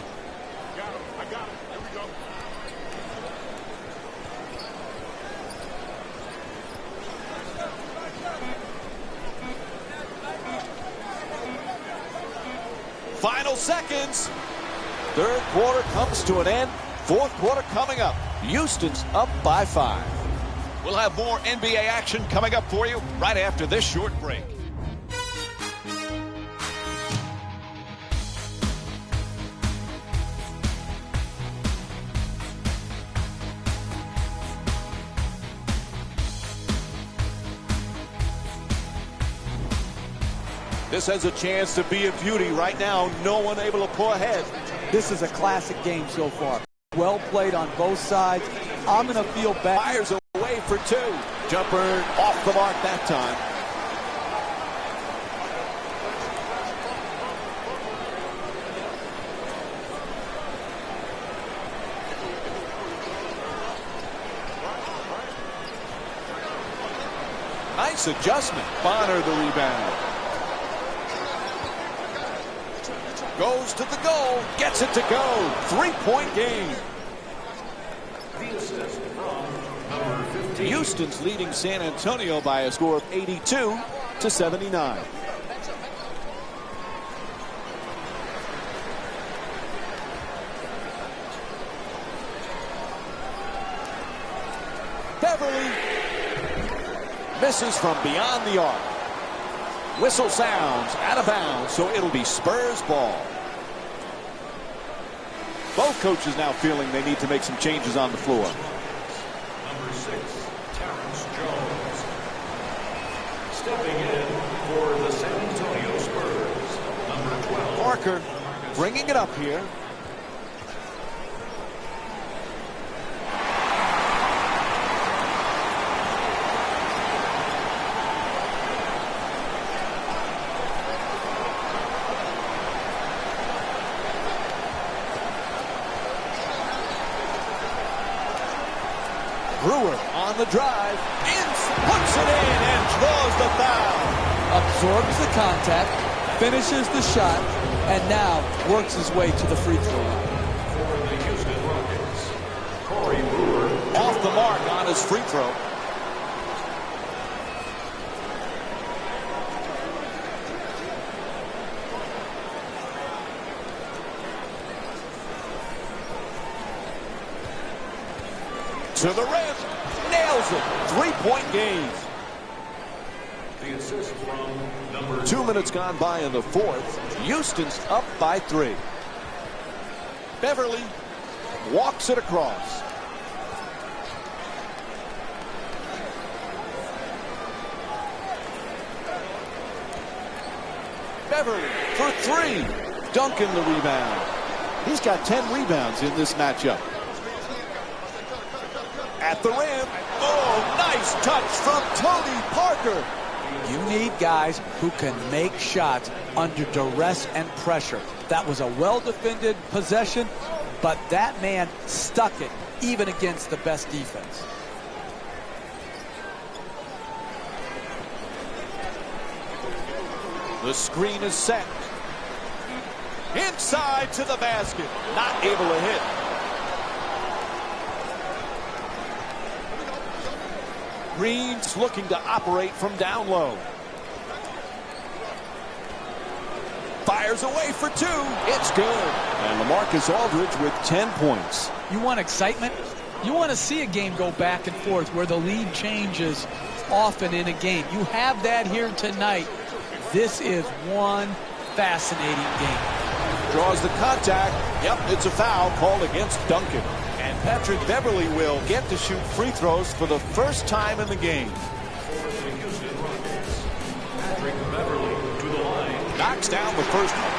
Final seconds. Third quarter comes to an end. Fourth quarter coming up. Houston's up by 5. We'll have more NBA action coming up for you right after this short break. This has a chance to be a beauty right now. No one able to pull ahead. This is a classic game so far. Well played on both sides. I'm going to feel bad. Fires away for 2. Jumper off the mark that time. Nice adjustment. Bonner the rebound. Goes to the goal, gets it to go. 3-point game. The assist from number 15. Houston's leading San Antonio by a score of 82-79. Beverly misses from beyond the arc. Whistle sounds out of bounds, so it'll be Spurs ball. Both coaches now feeling they need to make some changes on the floor. Number 6, Terrence Jones. Stepping in for the San Antonio Spurs, number 12. Parker bringing it up here. Brewer on the drive, puts it in and draws the foul. Absorbs the contact, finishes the shot, and now works his way to the free throw line. For the Houston Rockets, Corey Brewer. Off the mark on his free throw. To the rim. Nails it. 3-point game. The assist from number 2 minutes gone by in the fourth. Houston's up by 3. Beverly walks it across. Beverly for 3. Duncan the rebound. He's got 10 rebounds in this matchup. At the rim. Oh, nice touch from Tony Parker. You need guys who can make shots under duress and pressure. That was a well-defended possession, but that man stuck it even against the best defense. The screen is set. Inside to the basket. Not able to hit. Green's looking to operate from down low. Fires away for 2. It's good. And LaMarcus Aldridge with 10 points. You want excitement? You want to see a game go back and forth where the lead changes often in a game. You have that here tonight. This is one fascinating game. Draws the contact. Yep, it's a foul called against Duncan. And Patrick Beverly will get to shoot free throws for the first time in the game. for the Houston Rockets. Patrick Beverly to the line. Knocks down the first one.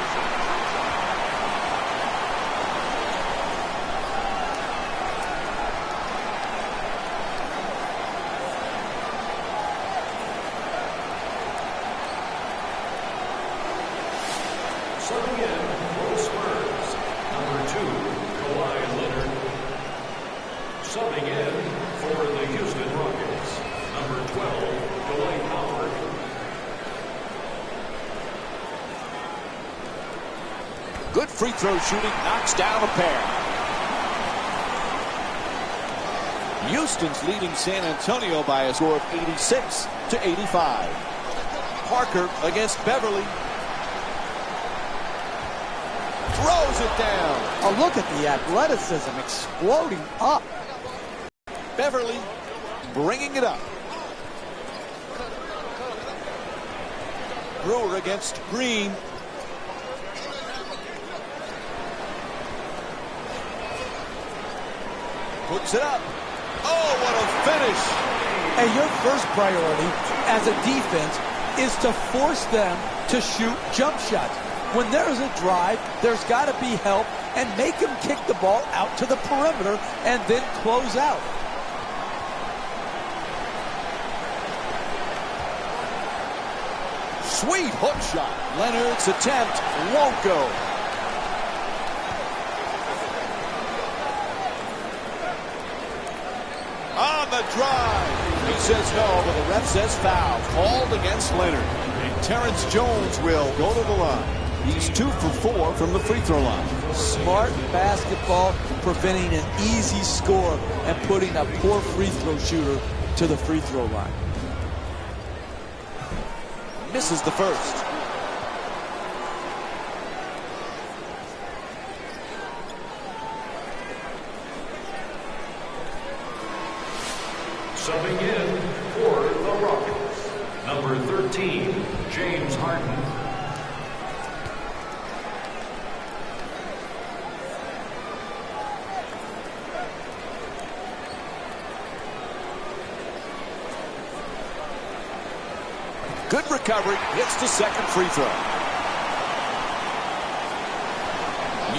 Subbing in for the Spurs, number 2, Kawhi Leonard. Subbing in for the Houston Rockets, number 12, Dwight Howard. Good free throw shooting, knocks down a pair. Houston's leading San Antonio by a score of 86-85. Parker against Beverly. Throws it down. Oh, look at the athleticism exploding up. Beverly bringing it up. Brewer against Green. Puts it up. Oh, what a finish. And your first priority as a defense is to force them to shoot jump shots. When there's a drive, there's got to be help, and make them kick the ball out to the perimeter and then close out. Sweet hook shot. Leonard's attempt won't go. On the drive. He says no, but the ref says foul. Called against Leonard. And Terrence Jones will go to the line. He's 2 for 4 from the free throw line. Smart basketball, preventing an easy score and putting a poor free throw shooter to the free throw line. Misses the first. Subbing in for the Rockets, number 13, James Harden. Good recovery, hits the second free throw.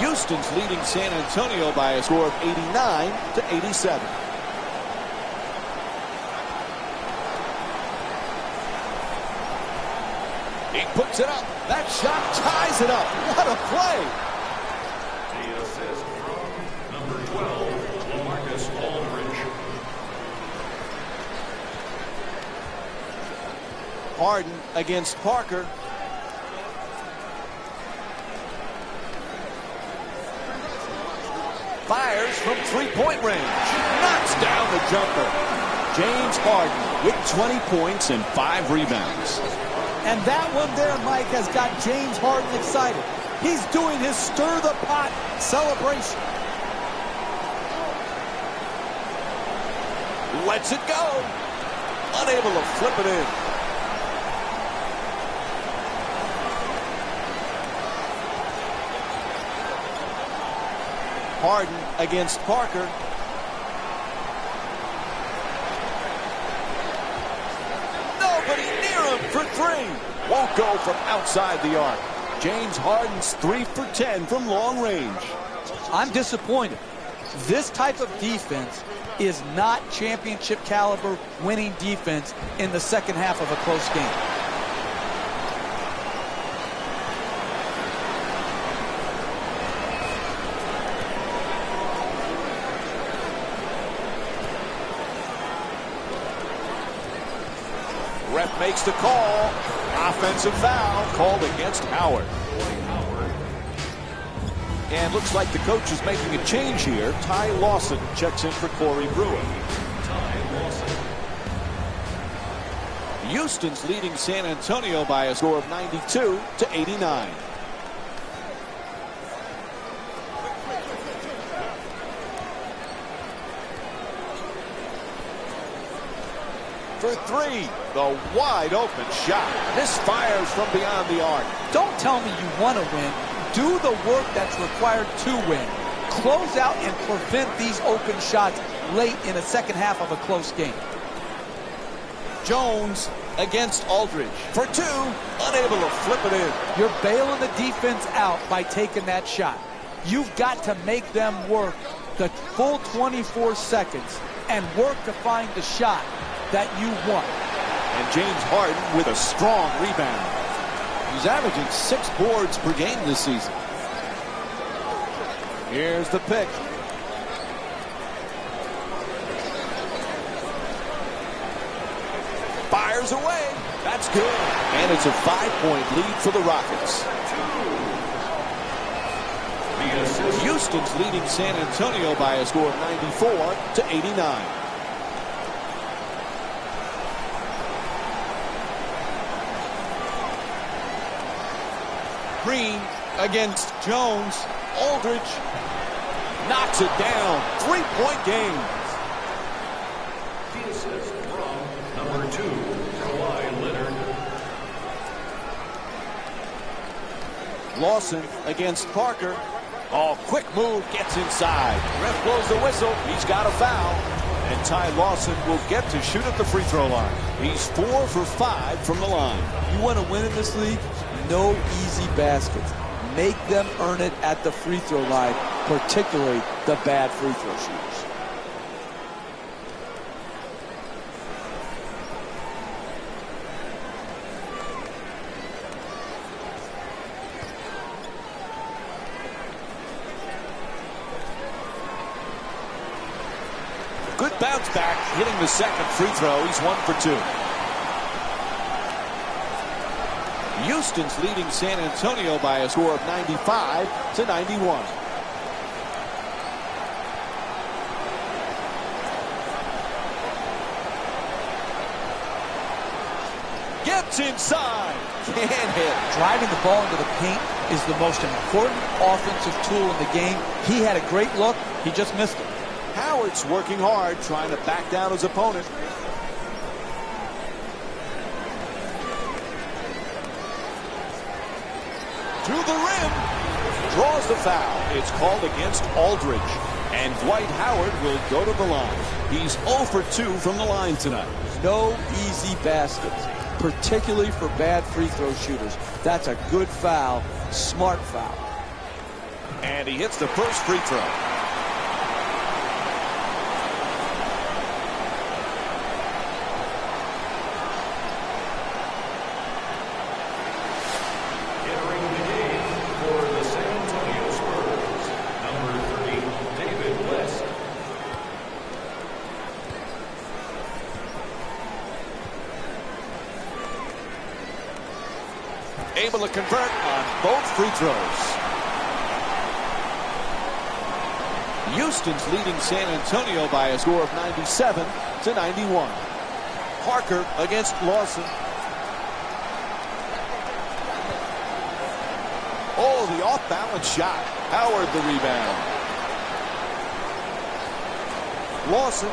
Houston's leading San Antonio by a score of 89-87. He puts it up. That shot ties it up. What a play. The assist from number 12, LaMarcus Aldridge. Harden against Parker. Fires from three-point range. Knocks down the jumper. James Harden with 20 points and 5 rebounds. And that one there, Mike, has got James Harden excited. He's doing his stir-the-pot celebration. Lets it go. Unable to flip it in. Harden against Parker. Nobody near him for three. Won't go from outside the arc. James Harden's 3 for 10 from long range. I'm disappointed. This type of defense is not championship caliber winning defense in the second half of a close game. Ref makes the call. Offensive foul called against Howard. And looks like the coach is making a change here. Ty Lawson checks in for Corey Brewer. Houston's leading San Antonio by a score of 92-89. For three, the wide open shot. Misfires from beyond the arc. Don't tell me you want to win. Do the work that's required to win. Close out and prevent these open shots late in the second half of a close game. Jones against Aldridge. For two, unable to flip it in. You're bailing the defense out by taking that shot. You've got to make them work the full 24 seconds and work to find the shot that you want. And James Harden with a strong rebound. He's averaging 6 boards per game this season. Here's the pick. Fires away. That's good. And it's a 5-point lead for the Rockets. Houston's leading San Antonio by a score of 94-89. Green against Jones. Aldridge knocks it down. 3-point game. The assist from number 2, Kawhi Leonard. Lawson against Parker. Oh, quick move, gets inside. Ref blows the whistle. He's got a foul. And Ty Lawson will get to shoot at the free throw line. He's 4 for 5 from the line. You want to win in this league? No easy baskets. Make them earn it at the free throw line, particularly the bad free throw shooters. Good bounce back, hitting the second free throw. He's 1 for 2. Houston's leading San Antonio by a score of 95-91. Gets inside. Can't hit. Driving the ball into the paint is the most important offensive tool in the game. He had a great look. He just missed it. Howard's working hard, trying to back down his opponent. To the rim. Draws the foul. It's called against Aldridge. And Dwight Howard will go to the line. He's 0 for 2 from the line tonight. No easy baskets, particularly for bad free throw shooters. That's a good foul, smart foul. And he hits the first free throw. Entering the game for the San Antonio Spurs, number 30, David West. Able to convert on both free throws. Houston's leading San Antonio by a score of 97-91. Parker against Lawson. Oh, the off-balance shot. Howard the rebound. Lawson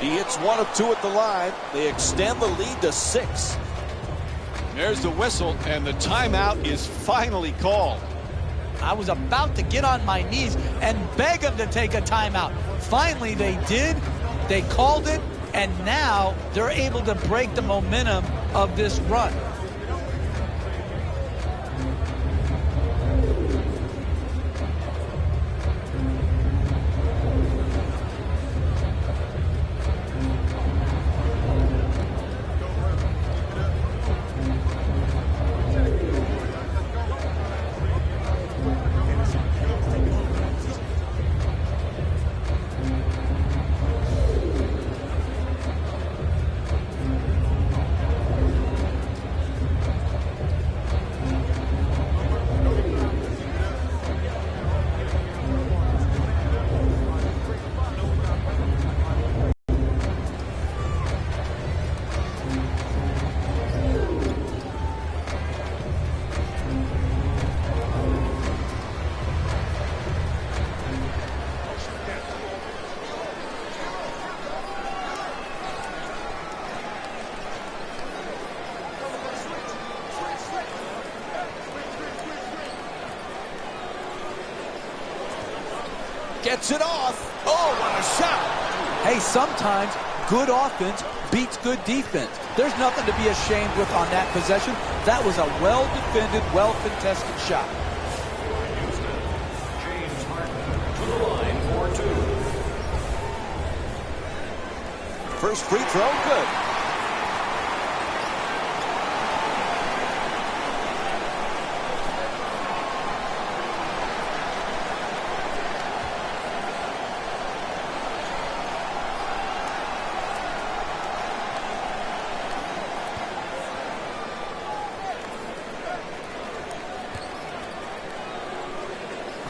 He hits 1 of 2 at the line. They extend the lead to 6. There's the whistle, and the timeout is finally called. I was about to get on my knees and beg them to take a timeout. Finally, they did. They called it, and now they're able to break the momentum of this run. Gets it off. Oh, what a shot. Hey, sometimes good offense beats good defense. There's nothing to be ashamed with on that possession. That was a well-defended, well-contested shot. James Harden to the line for 2. First free throw, good.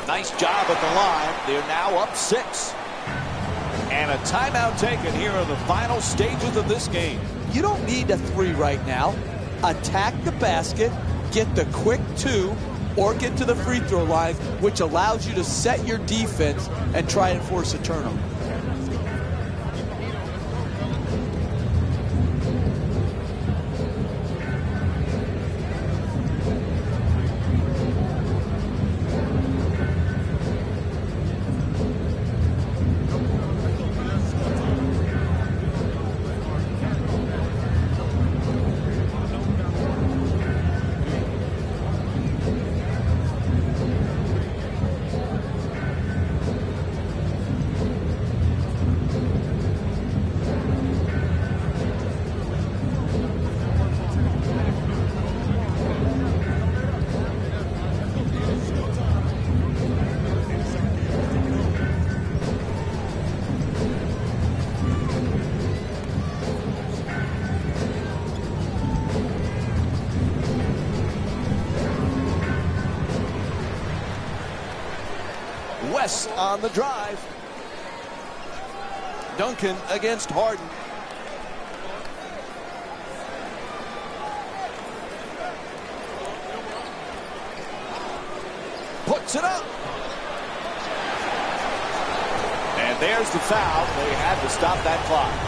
Nice job at the line. They're now up 6. And a timeout taken here in the final stages of this game. You don't need a 3 right now. Attack the basket, get the quick 2, or get to the free throw line, which allows you to set your defense and try and force a turnover. West on the drive. Duncan against Harden. Puts it up. And there's the foul. They had to stop that clock.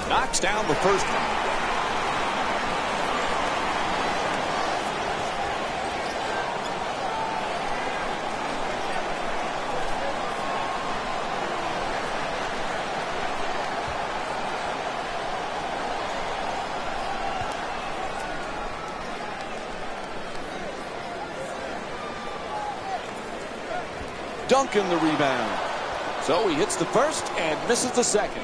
Knocks down the first one. Duncan the rebound. So he hits the first and misses the second.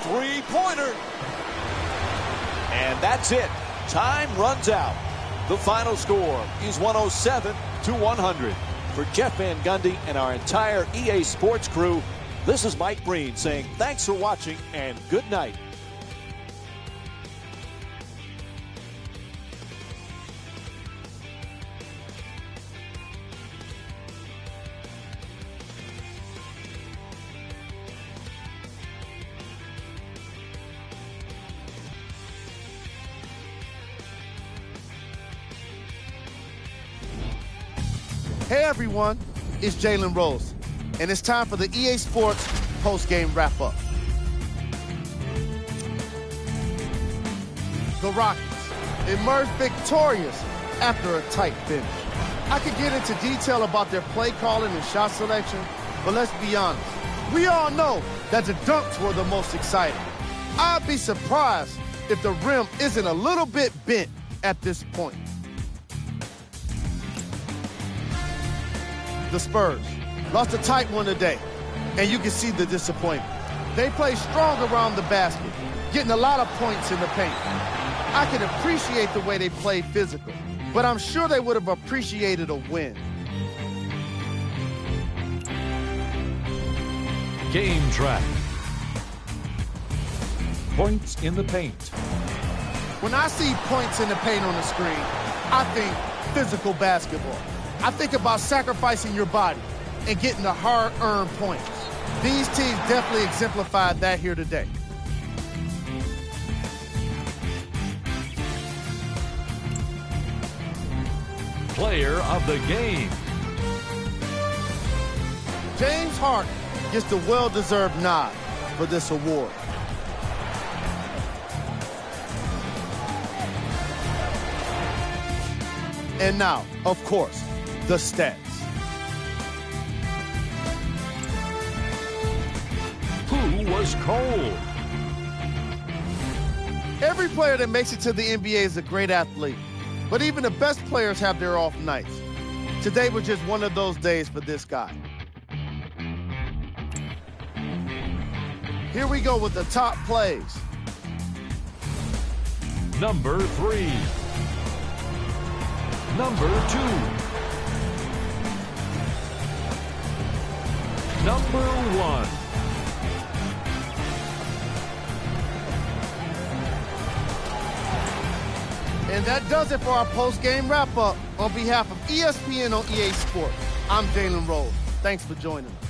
Three-pointer. And that's it. Time runs out. The final score is 107-100. For Jeff Van Gundy and our entire EA Sports crew, this is Mike Breen saying thanks for watching and good night. Hey everyone, it's Jalen Rose, and it's time for the EA Sports post-game wrap-up. The Rockets emerged victorious after a tight finish. I could get into detail about their play calling and shot selection, but let's be honest. We all know that the dunks were the most exciting. I'd be surprised if the rim isn't a little bit bent at this point. The Spurs lost a tight one today, and you can see the disappointment. They played strong around the basket, getting a lot of points in the paint. I can appreciate the way they played physical, but I'm sure they would have appreciated a win. Game track. Points in the paint. When I see points in the paint on the screen, I think physical basketball. I think about sacrificing your body and getting the hard-earned points. These teams definitely exemplified that here today. Player of the game. James Harden gets the well-deserved nod for this award. And now, of course, the stats. Who was cold? Every player that makes it to the NBA is a great athlete, but even the best players have their off nights. Today was just one of those days for this guy. Here we go with the top plays. Number 3. Number 2. Number 1. And that does it for our post-game wrap-up. On behalf of ESPN on EA Sports, I'm Jalen Rose. Thanks for joining us.